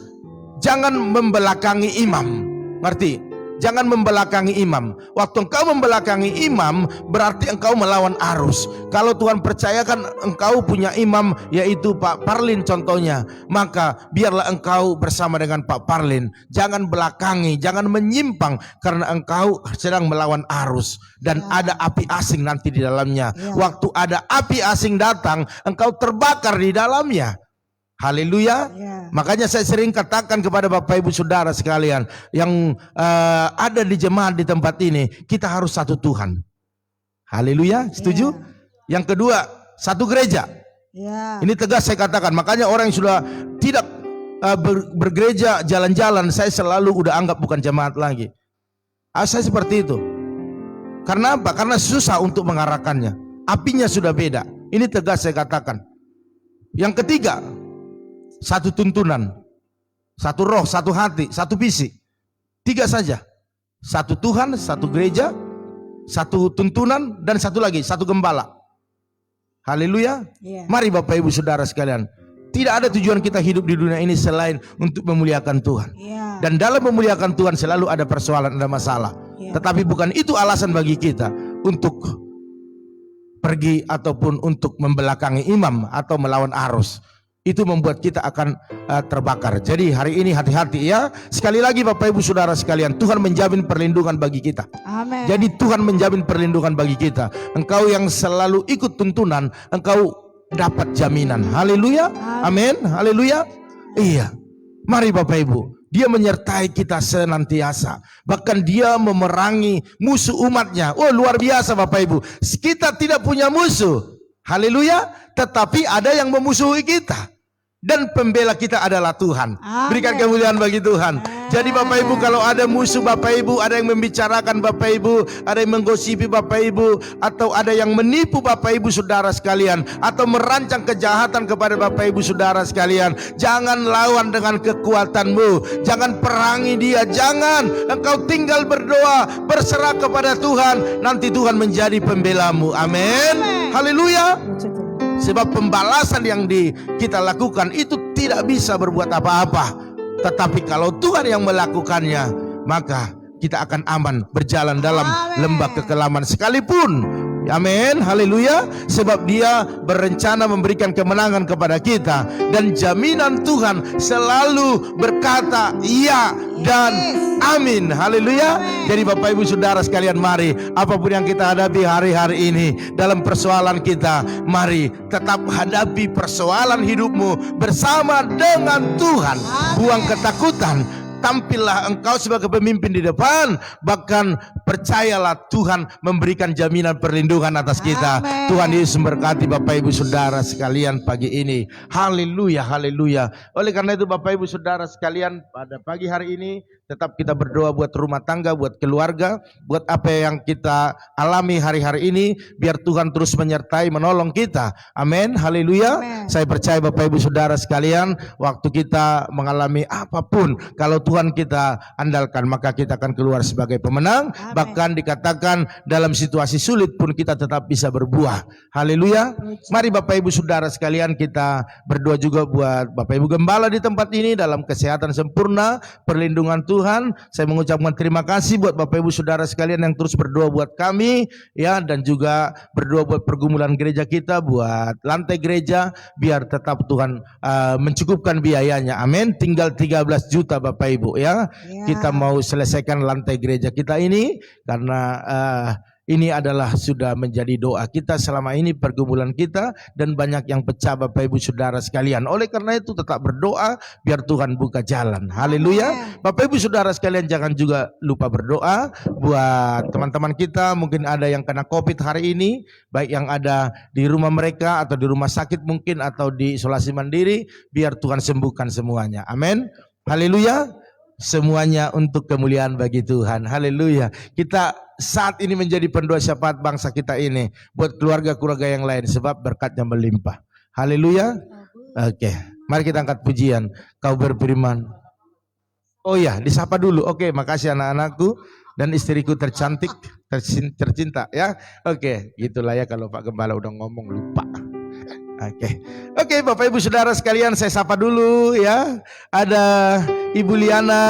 jangan membelakangi imam. Ngerti? Jangan membelakangi imam. Waktu engkau membelakangi imam, berarti engkau melawan arus. Kalau Tuhan percayakan engkau punya imam, yaitu Pak Parlin contohnya, maka biarlah engkau bersama dengan Pak Parlin. Jangan belakangi, jangan menyimpang, karena engkau sedang melawan arus. Dan ada api asing nanti di dalamnya. Waktu ada api asing datang, engkau terbakar di dalamnya. Haleluya. Makanya saya sering katakan kepada Bapak Ibu Saudara sekalian yang ada di jemaat di tempat ini, kita harus satu Tuhan. Haleluya. Setuju? Yang kedua, satu gereja. Ini tegas saya katakan. Makanya orang yang sudah tidak bergereja jalan-jalan, saya selalu udah anggap bukan jemaat lagi. Saya seperti itu. Karena apa? Karena susah untuk mengarahkannya. Apinya sudah beda. Ini tegas saya katakan. Yang ketiga, satu tuntunan, satu roh, satu hati, satu visi. 3 saja. Satu Tuhan, satu gereja, satu tuntunan, dan satu lagi, satu gembala. Haleluya. Mari Bapak Ibu Saudara sekalian, tidak ada tujuan kita hidup di dunia ini selain untuk memuliakan Tuhan. Dan dalam memuliakan Tuhan selalu ada persoalan, ada masalah. Tetapi bukan itu alasan bagi kita untuk pergi ataupun untuk membelakangi imam atau melawan arus. Itu membuat kita akan terbakar. Jadi hari ini hati-hati ya. Sekali lagi Bapak Ibu Saudara sekalian, Tuhan menjamin perlindungan bagi kita. Amin. Jadi Tuhan menjamin perlindungan bagi kita. Engkau yang selalu ikut tuntunan, engkau dapat jaminan. Haleluya. Amin. Haleluya. Iya. Mari Bapak Ibu, Dia menyertai kita senantiasa. Bahkan Dia memerangi musuh umatnya. Oh, luar biasa Bapak Ibu. Kita tidak punya musuh. Haleluya. Tetapi ada yang memusuhi kita. Dan pembela kita adalah Tuhan. Berikan kemuliaan bagi Tuhan. Jadi Bapak Ibu, kalau ada musuh Bapak Ibu, ada yang membicarakan Bapak Ibu, ada yang menggosipi Bapak Ibu, atau ada yang menipu Bapak Ibu Saudara sekalian, atau merancang kejahatan kepada Bapak Ibu Saudara sekalian, jangan lawan dengan kekuatanmu. Jangan perangi dia. Jangan. Engkau tinggal berdoa, berserah kepada Tuhan. Nanti Tuhan menjadi pembelamu. Amin. Haleluya. Sebab pembalasan yang kita lakukan itu tidak bisa berbuat apa-apa. Tetapi kalau Tuhan yang melakukannya, maka kita akan aman berjalan dalam lembah kekelaman sekalipun. Amin. Haleluya. Sebab Dia berencana memberikan kemenangan kepada kita. Dan jaminan Tuhan selalu berkata iya dan amin. Haleluya. Jadi Bapak Ibu Saudara sekalian, mari apapun yang kita hadapi hari-hari ini dalam persoalan kita, mari tetap hadapi persoalan hidupmu bersama dengan Tuhan. Buang ketakutan. Tampillah engkau sebagai pemimpin di depan. Bahkan percayalah Tuhan memberikan jaminan perlindungan atas kita. Amen. Tuhan Yesus memberkati Bapak Ibu Saudara sekalian pagi ini. Haleluya, haleluya. Oleh karena itu Bapak Ibu Saudara sekalian, pada pagi hari ini tetap kita berdoa buat rumah tangga, buat keluarga, buat apa yang kita alami hari-hari ini, biar Tuhan terus menyertai, menolong kita. Amin, haleluya. Amen. Saya percaya Bapak Ibu Saudara sekalian, waktu kita mengalami apapun, kalau Tuhan kita andalkan, maka kita akan keluar sebagai pemenang. Amen. Bahkan dikatakan dalam situasi sulit pun kita tetap bisa berbuah. Haleluya. Mari Bapak Ibu Saudara sekalian, kita berdoa juga buat Bapak Ibu Gembala di tempat ini dalam kesehatan sempurna, perlindungan Tuhan. Saya mengucapkan terima kasih buat Bapak Ibu Saudara sekalian yang terus berdoa buat kami, ya, dan juga berdoa buat pergumulan gereja kita, buat lantai gereja, biar tetap Tuhan mencukupkan biayanya. Amin. Tinggal 13 juta Bapak Ibu, ya. Ya. Kita mau selesaikan lantai gereja kita ini karena ini adalah sudah menjadi doa kita selama ini, pergumulan kita, dan banyak yang pecah Bapak Ibu Saudara sekalian. Oleh karena itu tetap berdoa biar Tuhan buka jalan. Haleluya. Amen. Bapak Ibu Saudara sekalian, jangan juga lupa berdoa buat teman-teman kita. Mungkin ada yang kena COVID hari ini, baik yang ada di rumah mereka atau di rumah sakit mungkin, atau di isolasi mandiri, biar Tuhan sembuhkan semuanya. Amin. Haleluya. Semuanya untuk kemuliaan bagi Tuhan. Haleluya. Kita saat ini menjadi pendoa syafaat bangsa kita ini buat keluarga-keluarga yang lain, sebab berkatnya melimpah. Haleluya. Oke, mari kita angkat pujian. Kau berfirman. Oh ya, disapa dulu. Oke, makasih anak-anakku dan istriku tercantik, tercinta, ya. Oke, gitulah ya kalau Pak Gembala udah ngomong lupa. Oke, Bapak Ibu Saudara sekalian, saya sapa dulu, ya. Ada Ibu Liana,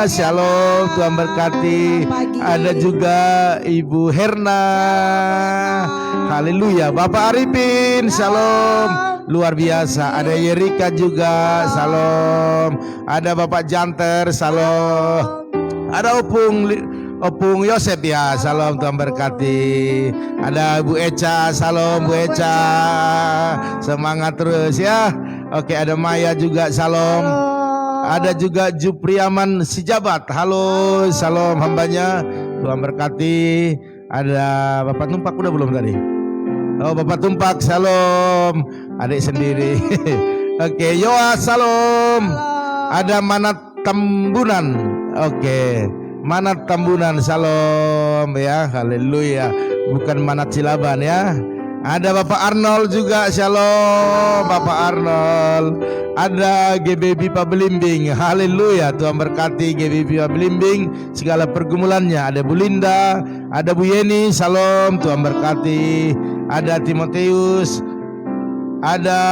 shalom, Tuhan berkati. Ada juga Ibu Herna, haleluya. Bapak Arifin, shalom, luar biasa. Ada Yerika juga, shalom. Ada Bapak Janter, shalom. Ada Opung Yosef, ya, salam, Tuhan berkati. Ada Bu Eca, salam Bu Eca, semangat terus, ya. Oke, ada Maya juga, salam. Ada juga Jupriaman Sijabat, halo, salam hambanya, Tuhan berkati. Ada Bapak Tumpak, udah belum tadi? Oh, Bapak Tumpak, salam. Adik sendiri. Oke, Yoa, salam. Ada Manat Tambunan, oke. Manat Tambunan, salam, ya, haleluya. Bukan Manat Cilaban, ya. Ada Bapak Arnold juga, shalom, Bapak Arnold. Ada GBB Pak Belimbing, haleluya. Tuhan berkati GBB Pak Belimbing segala pergumulannya. Ada Bu Linda, ada Bu Yeni, shalom, Tuhan berkati. Ada Timoteus, ada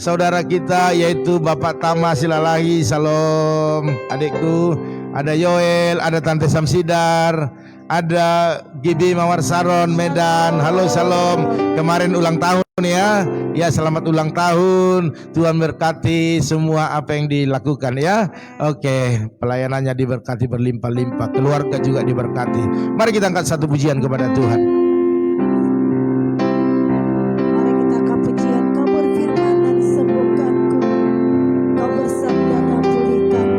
saudara kita yaitu Bapak Tama Silalahi, shalom, adikku. Ada Yoel, ada Tante Samsidar, ada GB Mawar Saron Medan, halo, shalom. Kemarin ulang tahun, ya. Ya, selamat ulang tahun. Tuhan berkati semua apa yang dilakukan, ya. Oke, pelayanannya diberkati berlimpah-limpah, keluarga juga diberkati. Mari kita angkat satu pujian kepada Tuhan. Mari kita angkat pujian. Kau berfirman dan sembuhkanku, kau bersabda dan pulihkanku.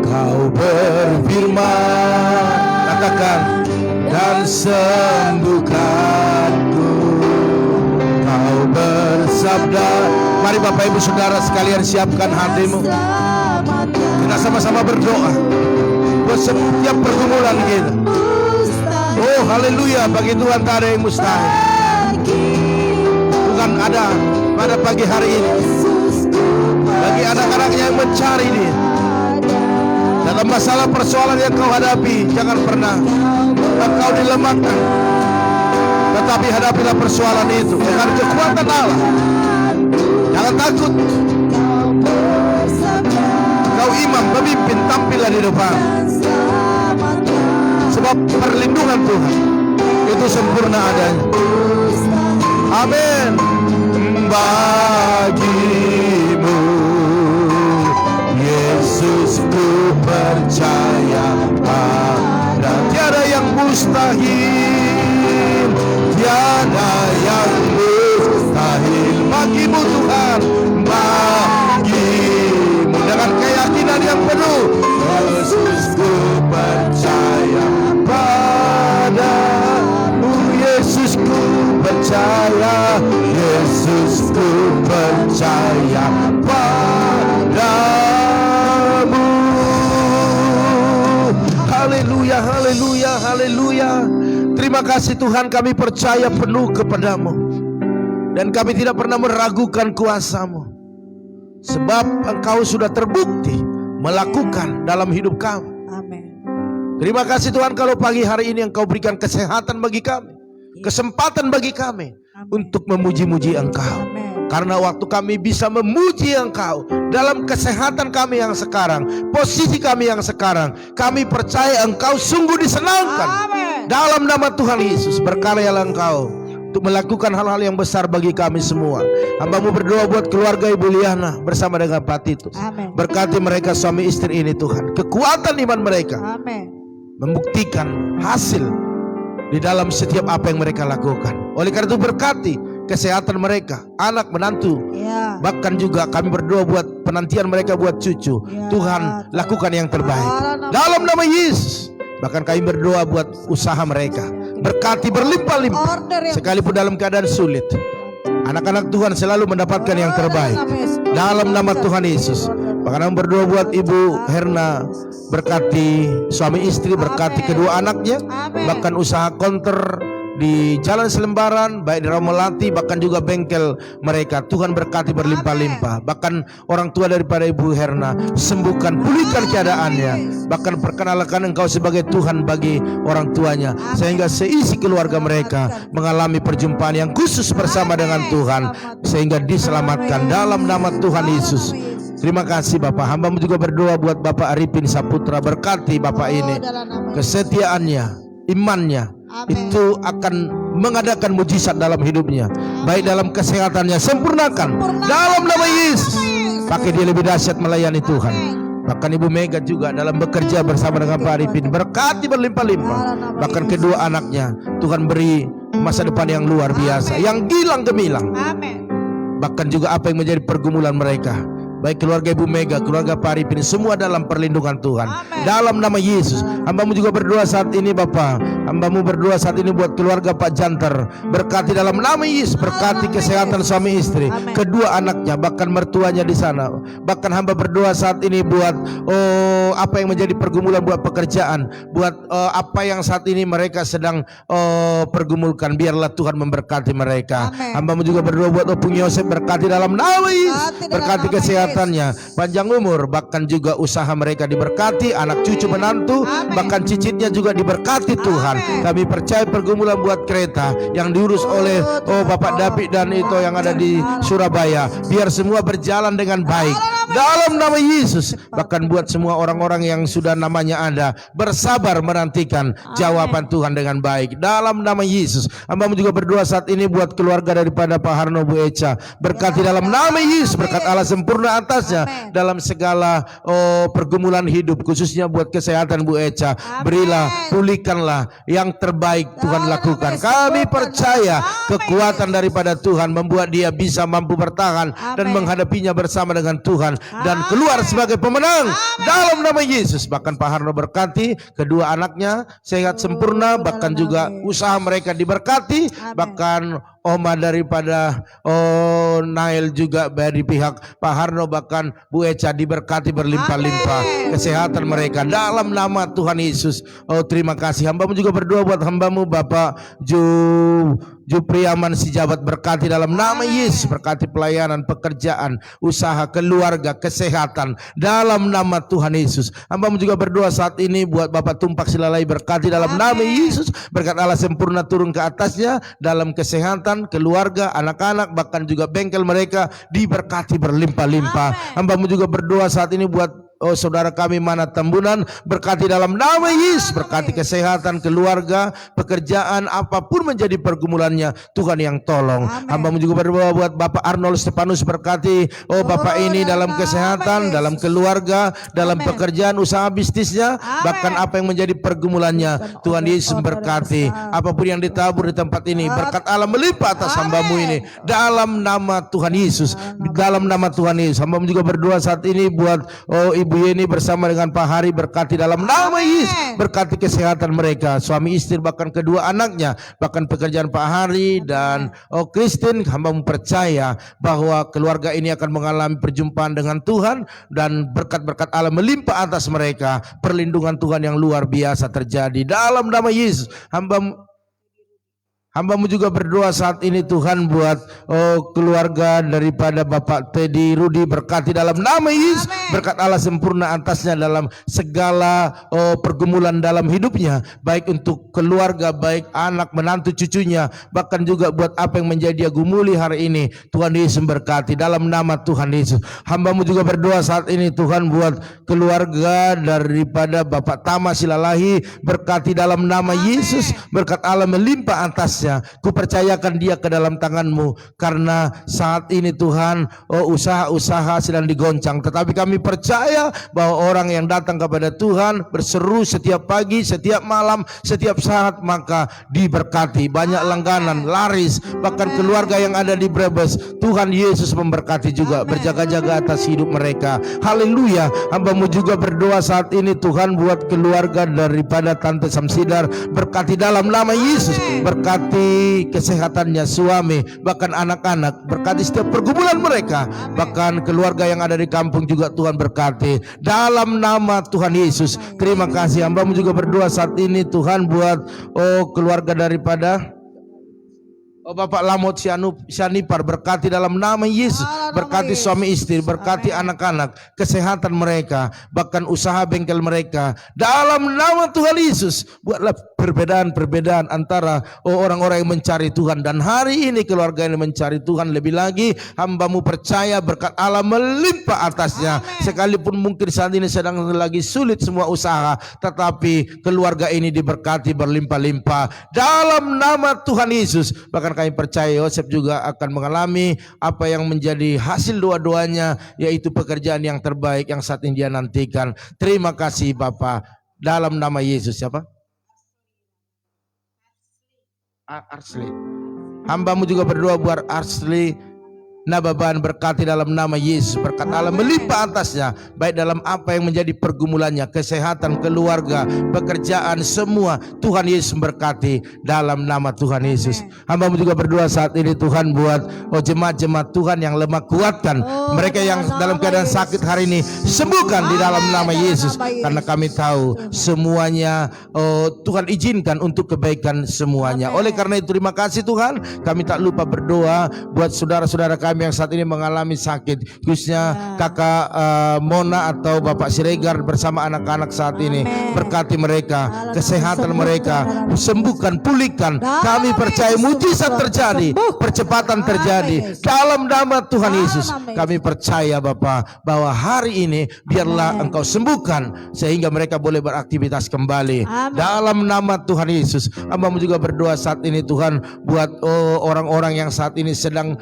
Kau berfirman, katakan, dan sembuhkanku. Kau bersabda. Mari Bapak Ibu Saudara sekalian, siapkan hatimu. Kita sama-sama berdoa buat setiap pergumulan kita. Oh, haleluya, bagi Tuhan tak ada yang mustahil. Tuhan ada pada pagi hari ini bagi anak-anaknya yang mencari Dia. Dalam masalah persoalan yang kau hadapi, jangan pernah engkau dilemahkan, tetapi hadapilah persoalan itu dengan kekuatan Allah. Jangan takut. Kau imam, pemimpin, tampillah di depan, sebab perlindungan Tuhan itu sempurna adanya. Amin. Bagimu Yesus, ku percaya pada tiada yang mustahil, tiada yang mustahil bagimu Tuhan, bagimu dengan keyakinan yang penuh. Yesus, ku Yesus ku percaya padamu. Haleluya, haleluya, haleluya. Terima kasih Tuhan, kami percaya penuh kepadamu dan kami tidak pernah meragukan kuasa-Mu, sebab Engkau sudah terbukti melakukan dalam hidup kami. Amin. Terima kasih Tuhan, kalau pagi hari ini Engkau berikan kesehatan bagi kami, kesempatan bagi kami untuk memuji-muji Engkau. Amin. Karena waktu kami bisa memuji Engkau dalam kesehatan kami yang sekarang, posisi kami yang sekarang, kami percaya Engkau sungguh disenangkan. Amin. Dalam nama Tuhan Yesus, berkaryalah Engkau untuk melakukan hal-hal yang besar bagi kami semua. Hamba-Mu berdoa buat keluarga Ibu Liana bersama dengan Pak Titus. Amin. Berkati mereka suami istri ini Tuhan, kekuatan iman mereka Amin. membuktikan hasil di dalam setiap apa yang mereka lakukan. Oleh karena itu berkati kesehatan mereka, anak menantu, Ya. bahkan juga kami berdoa buat penantian mereka buat cucu. Ya, Tuhan lakukan yang terbaik Tuhan. dalam nama Yesus. Bahkan kami berdoa buat usaha mereka, berkati berlimpah-limpah Order yang sekalipun dalam keadaan sulit. Anak-anak Tuhan selalu mendapatkan yang terbaik dalam nama Tuhan Yesus. Bahkan kami berdoa buat Ibu Herna, berkati suami istri, berkati kedua anaknya, Amin. bahkan usaha konter di Jalan Selembaran, baik di Ramelati, bahkan juga bengkel mereka. Tuhan berkati berlimpah-limpah. Bahkan orang tua daripada Ibu Herna, sembuhkan, pulihkan keadaannya. Bahkan perkenalkan Engkau sebagai Tuhan bagi orang tuanya, sehingga seisi keluarga mereka mengalami perjumpaan yang khusus bersama dengan Tuhan, sehingga diselamatkan dalam nama Tuhan Yesus. Terima kasih Bapak. Hamba-Mu juga berdoa buat Bapak Arifin Saputra, berkati Bapak ini, kesetiaannya, imannya, itu akan mengadakan mujizat dalam hidupnya, baik dalam kesehatannya, sempurnakan dalam nama Yesus. Pakai dia lebih dahsyat melayani Tuhan. Bahkan Ibu Mega juga dalam bekerja bersama dengan Pak Arifin, berkati berlimpah-limpah. Bahkan kedua anaknya, Tuhan beri masa depan yang luar biasa, yang gilang gemilang. Amin. Bahkan juga apa yang menjadi pergumulan mereka, baik keluarga Ibu Mega, keluarga Pak Arifin, semua dalam perlindungan Tuhan. Amen. Dalam nama Yesus. Hamba-Mu juga berdoa saat ini Bapak. Hamba-Mu berdoa saat ini buat keluarga Pak Janter. Berkati dalam nama Yesus. Berkati kesehatan suami istri, Amen. kedua anaknya, bahkan mertuanya di sana. Bahkan hamba berdoa saat ini buat apa yang menjadi pergumulan, buat pekerjaan, buat apa yang saat ini mereka sedang pergumulkan. Biarlah Tuhan memberkati mereka. Amen. Hamba-Mu juga berdoa buat Opung Yosef, berkati dalam nama Yesus. Berkati dalam Berkati nama kesehatannya, panjang umur, bahkan juga usaha mereka diberkati, anak cucu menantu, Amen. bahkan cicitnya juga diberkati Tuhan. Amen. Kami percaya pergumulan buat kereta yang diurus oleh Bapak David dan itu yang ada di Surabaya, biar semua berjalan dengan baik dalam nama Yesus. Bahkan buat semua orang-orang yang sudah namanya ada, bersabar menantikan jawaban Tuhan dengan baik dalam nama Yesus. Hamba-Mu juga berdoa saat ini buat keluarga daripada Pak Harno, Bu Eca, berkati dalam nama Yesus. Berkat Allah sempurna atasnya Amen. dalam segala pergumulan hidup, khususnya buat kesehatan Bu Eca. Berilah, pulihkanlah, yang terbaik Tuhan lakukan. Kami percaya kekuatan daripada Tuhan membuat dia bisa mampu bertahan dan menghadapinya bersama dengan Tuhan dan keluar sebagai pemenang dalam nama Yesus. Bahkan Pak Harno berkati kedua anaknya sehat sempurna, bahkan juga usaha mereka diberkati. Bahkan Oma daripada Nail juga dari pihak Pak Harno, bahkan Bu Eca diberkati berlimpah-limpah kesehatan mereka dalam nama Tuhan Yesus. Terima kasih. Hamba-Mu juga berdoa buat hamba-Mu Bapak Jupriaman Sijabat, berkati dalam nama Yesus. Berkati pelayanan, pekerjaan, usaha, keluarga, kesehatan dalam nama Tuhan Yesus. Hamba-Mu juga berdoa saat ini buat Bapak Tumpak Silalai, berkati dalam nama Yesus. Berkat Allah sempurna turun ke atasnya dalam kesehatan, keluarga, anak-anak, bahkan juga bengkel mereka diberkati berlimpah-limpah. Hamba-Mu juga berdoa saat ini buat saudara kami Mana Tambunan, berkati dalam nama Yesus. Berkati kesehatan, keluarga, pekerjaan, apapun menjadi pergumulannya, Tuhan yang tolong. Hamba-Mu juga berdoa buat Bapak Arnold Stepanus, berkati Bapak ini dalam kesehatan, dalam keluarga, dalam pekerjaan, usaha bisnisnya, bahkan apa yang menjadi pergumulannya, Tuhan Yesus berkati. Apapun yang ditabur di tempat ini, berkat Allah melimpah atas hamba-Mu ini dalam nama Tuhan Yesus. Dalam nama Tuhan Yesus. Hamba-Mu juga berdoa saat ini buat Ibu Ibu Yeni bersama dengan Pak Hari, berkati dalam nama Yesus, berkati kesehatan mereka, suami istri bahkan kedua anaknya, bahkan pekerjaan Pak Hari dan Kristen. Hamba percaya bahwa keluarga ini akan mengalami perjumpaan dengan Tuhan dan berkat-berkat Allah melimpah atas mereka, perlindungan Tuhan yang luar biasa terjadi dalam nama Yesus. Hambamu juga berdoa saat ini Tuhan buat keluarga daripada Bapak Teddy Rudi, berkati dalam nama Yesus, berkat Allah sempurna atasnya dalam segala pergumulan dalam hidupnya, baik untuk keluarga, baik anak, menantu, cucunya, bahkan juga buat apa yang menjadi dia gumuli hari ini. Tuhan Yesus berkati dalam nama Tuhan Yesus. Hambamu juga berdoa saat ini Tuhan buat keluarga daripada Bapak Tama Silalahi, berkati dalam nama Yesus, berkat Allah melimpah atasnya. Kupercayakan dia ke dalam tangan-Mu, karena saat ini Tuhan usaha-usaha sedang digoncang, tetapi kami percaya bahwa orang yang datang kepada Tuhan berseru setiap pagi, setiap malam, setiap saat, maka diberkati, banyak langganan, laris, bahkan keluarga yang ada di Brebes, Tuhan Yesus memberkati juga, berjaga-jaga atas hidup mereka. Haleluya. Hambamu juga berdoa saat ini Tuhan buat keluarga daripada Tante Samsidar, berkati dalam nama Yesus, berkati kesehatannya, suami, bahkan anak-anak, berkati setiap pergumulan mereka, bahkan keluarga yang ada di kampung juga Tuhan berkati dalam nama Tuhan Yesus. Terima kasih. Hambamu juga berdoa saat ini Tuhan buat keluarga daripada Bapak Lamot Sianipar, berkati dalam nama Yesus, berkati suami istri, berkati anak-anak, kesehatan mereka, bahkan usaha bengkel mereka dalam nama Tuhan Yesus. Buatlah perbedaan-perbedaan antara orang-orang yang mencari Tuhan, dan hari ini keluarga ini mencari Tuhan lebih lagi. Hambamu percaya berkat Allah melimpah atasnya. Sekalipun mungkin saat ini sedang lagi sulit semua usaha, tetapi keluarga ini diberkati berlimpah-limpah dalam nama Tuhan Yesus. Bahkan kami percaya Yosef juga akan mengalami apa yang menjadi hasil doa-doanya, yaitu pekerjaan yang terbaik yang saat ini dia nantikan. Terima kasih Bapak, dalam nama Yesus. Siapa? Arsli. Hambamu juga berdoa buat Arsli Nababan, berkati dalam nama Yesus, berkat Allah melimpah atasnya, baik dalam apa yang menjadi pergumulannya, kesehatan, keluarga, pekerjaan, semua Tuhan Yesus berkati dalam nama Tuhan Yesus. Hambamu juga berdoa saat ini Tuhan buat jemaat-jemaat Tuhan yang lemah, kuatkan mereka yang dalam keadaan sakit hari ini, sembuhkan di dalam nama Yesus, karena kami tahu semuanya Tuhan izinkan untuk kebaikan semuanya. Oleh karena itu terima kasih Tuhan. Kami tak lupa berdoa buat saudara-saudara kami yang saat ini mengalami sakit, khususnya kakak Mona atau Bapak Siregar bersama anak-anak saat ini. Berkati mereka, kesehatan mereka, sembuhkan, pulihkan. Kami percaya mujizat terjadi, percepatan terjadi dalam nama Tuhan Yesus. Kami percaya Bapak bahwa hari ini biarlah Engkau sembuhkan sehingga mereka boleh beraktivitas kembali dalam nama Tuhan Yesus. Hambamu juga berdoa saat ini Tuhan buat orang-orang yang saat ini sedang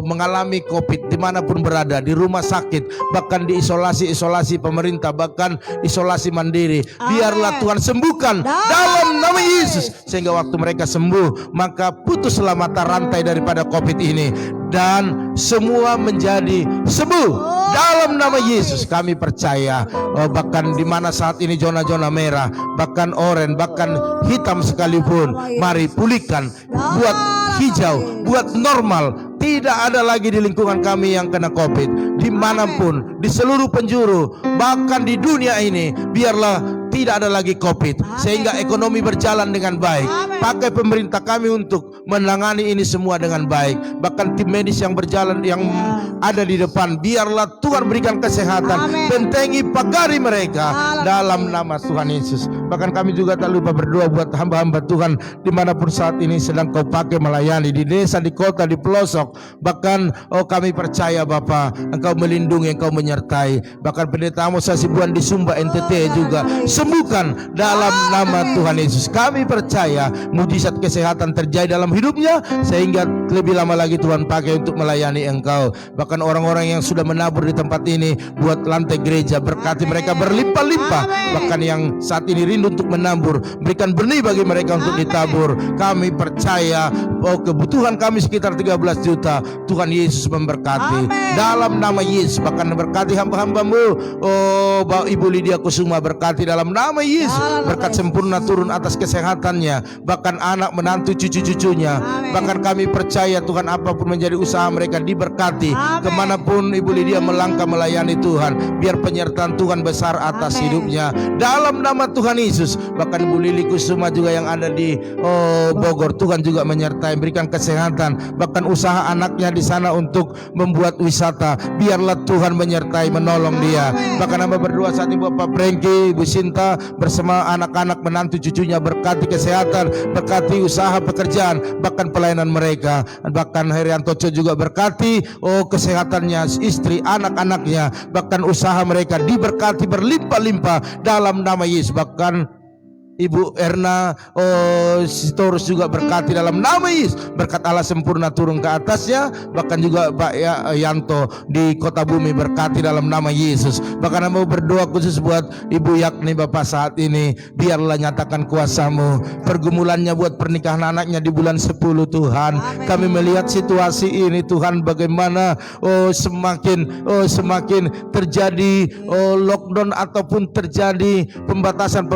mengalami COVID, dimanapun berada, di rumah sakit, bahkan di isolasi pemerintah, bahkan isolasi mandiri. Biarlah Tuhan sembuhkan dalam nama Yesus, sehingga waktu mereka sembuh maka putuslah mata rantai daripada COVID ini dan semua menjadi sembuh dalam nama Yesus. Kami percaya bahkan di mana saat ini zona-zona merah, bahkan oranye, bahkan hitam sekalipun, mari pulihkan, buat hijau, buat normal. Tidak ada lagi di lingkungan kami yang kena COVID, dimanapun, di seluruh penjuru, bahkan di dunia ini, biarlah tidak ada lagi COVID, sehingga ekonomi berjalan dengan baik. Pakai pemerintah kami untuk menangani ini semua dengan baik. Bahkan tim medis yang berjalan, yang ada di depan, biarlah Tuhan berikan kesehatan, bentengi, pagari mereka dalam nama Tuhan Yesus. Bahkan kami juga tak lupa berdoa buat hamba-hamba Tuhan dimanapun saat ini sedang Kau pakai melayani, di desa, di kota, di pelosok. Bahkan kami percaya Bapa, Engkau melindungi, Engkau menyertai. Bahkan pendeta Amos Hasibuan di Sumba NTT juga sembuhkan dalam nama Tuhan Yesus. Kami percaya mujizat kesehatan terjadi dalam hidupnya, sehingga lebih lama lagi Tuhan pakai untuk melayani Engkau. Bahkan orang-orang yang sudah menabur di tempat ini buat lantai gereja, berkati mereka berlimpah-limpah. Bahkan yang saat ini rindu rindu untuk menabur. Berikan benih bagi mereka untuk ditabur. Kami percaya kebutuhan kami sekitar 13 juta. Tuhan Yesus memberkati. Dalam nama Yesus, bahkan berkati hamba-hambamu. Ibu Lydia Kusuma, berkati dalam nama Yesus. Berkat sempurna turun atas kesehatannya, bahkan anak, menantu, cucu-cucunya. Bahkan kami percaya Tuhan, apapun menjadi usaha mereka diberkati. Kemanapun Ibu Lydia melangkah melayani Tuhan, biar penyertaan Tuhan besar atas hidupnya. Dalam nama Tuhan Yesus. Bahkan Ibu Lili Kusuma juga yang ada di Bogor, Tuhan juga menyertai, berikan kesehatan. Bahkan usaha anaknya di sana untuk membuat wisata, biarlah Tuhan menyertai, menolong dia. Bahkan hamba berdoa saat ini Bapak Prengki, Ibu Sinta bersama anak-anak, menantu, cucunya, berkati kesehatan, berkati usaha pekerjaan, bahkan pelayanan mereka. Bahkan Herianto juga berkati kesehatannya, istri, anak-anaknya, bahkan usaha mereka diberkati berlimpah-limpah dalam nama Yesus. Bahkan Ibu Erna Sitorus juga berkati dalam nama Yesus. Berkat Allah sempurna turun ke atasnya. Bahkan juga Pak Yanto di Kota Bumi berkati dalam nama Yesus. Bahkan mau berdoa khusus buat Ibu Yakni Bapak saat ini. Biarlah nyatakan kuasa-Mu. Pergumulannya buat pernikahan anaknya di bulan 10 Tuhan. Kami melihat situasi ini Tuhan, bagaimana semakin terjadi lockdown ataupun terjadi pembatasan.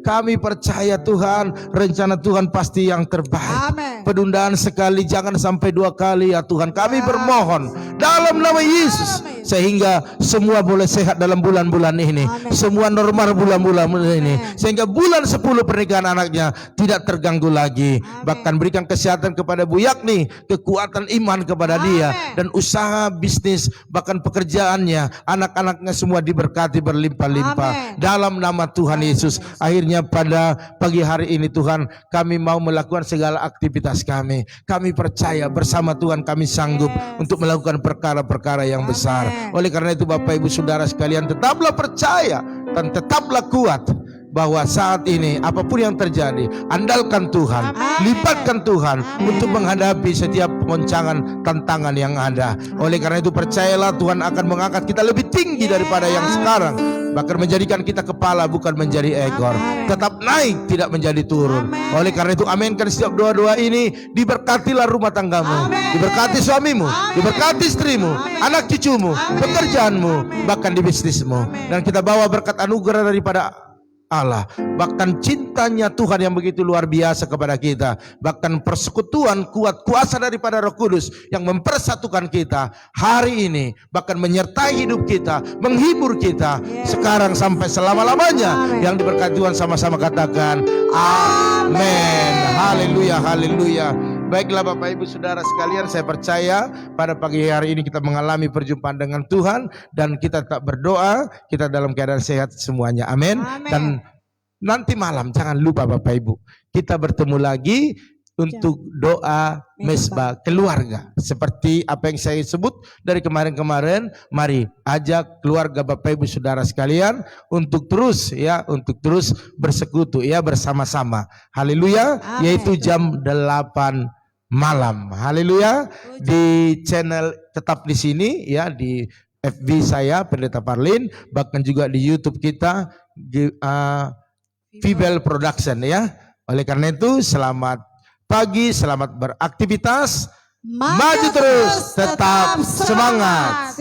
Kami percaya Tuhan, rencana Tuhan pasti yang terbaik. Penundaan sekali, jangan sampai 2 kali ya Tuhan. Kami bermohon dalam nama Yesus, sehingga semua boleh sehat dalam bulan-bulan ini. Semua normal bulan-bulan ini, sehingga bulan 10 pernikahan anaknya tidak terganggu lagi. Bahkan berikan kesehatan kepada Bu Yakni, kekuatan iman kepada dia, dan usaha bisnis, bahkan pekerjaannya, anak-anaknya semua diberkati berlimpah-limpah dalam nama Tuhan Yesus. Akhirnya pada pagi hari ini Tuhan, kami mau melakukan segala aktivitas kami. Kami percaya bersama Tuhan kami sanggup untuk melakukan perkara-perkara yang besar. Oleh karena itu Bapak Ibu Saudara sekalian, tetaplah percaya dan tetaplah kuat, bahwa saat ini apapun yang terjadi, andalkan Tuhan, lipatkan Tuhan untuk menghadapi setiap goncangan, tantangan yang ada. Oleh karena itu percayalah Tuhan akan mengangkat kita lebih tinggi daripada yang sekarang, bahkan menjadikan kita kepala bukan menjadi ekor, tetap naik tidak menjadi turun. Oleh karena itu aminkan setiap doa-doa ini. Diberkatilah rumah tanggamu, diberkati suamimu, diberkati istrimu, anak cucumu, pekerjaanmu, bahkan di bisnismu. Dan kita bawa berkat anugerah daripada Allah, bahkan cintanya Tuhan yang begitu luar biasa kepada kita, bahkan persekutuan kuat kuasa daripada Roh Kudus yang mempersatukan kita hari ini, bahkan menyertai hidup kita, menghibur kita sekarang sampai selama-lamanya. Yang diberkati Tuhan sama-sama katakan amin. Haleluya, haleluya. Baiklah Bapak Ibu Saudara sekalian, saya percaya pada pagi hari ini kita mengalami perjumpaan dengan Tuhan, dan kita tetap berdoa, kita dalam keadaan sehat semuanya, amin. Dan nanti malam jangan lupa Bapak Ibu, kita bertemu lagi untuk doa mesbah keluarga. Seperti apa yang saya sebut dari kemarin-kemarin, mari ajak keluarga Bapak Ibu Saudara sekalian untuk terus bersekutu bersama-sama. Haleluya, yaitu jam 8 malam. Haleluya. Di channel tetap di sini di FB saya Pendeta Parlin, bahkan juga di YouTube kita Fibel Production Oleh karena itu selamat pagi, selamat beraktivitas, maju terus, tetap semangat.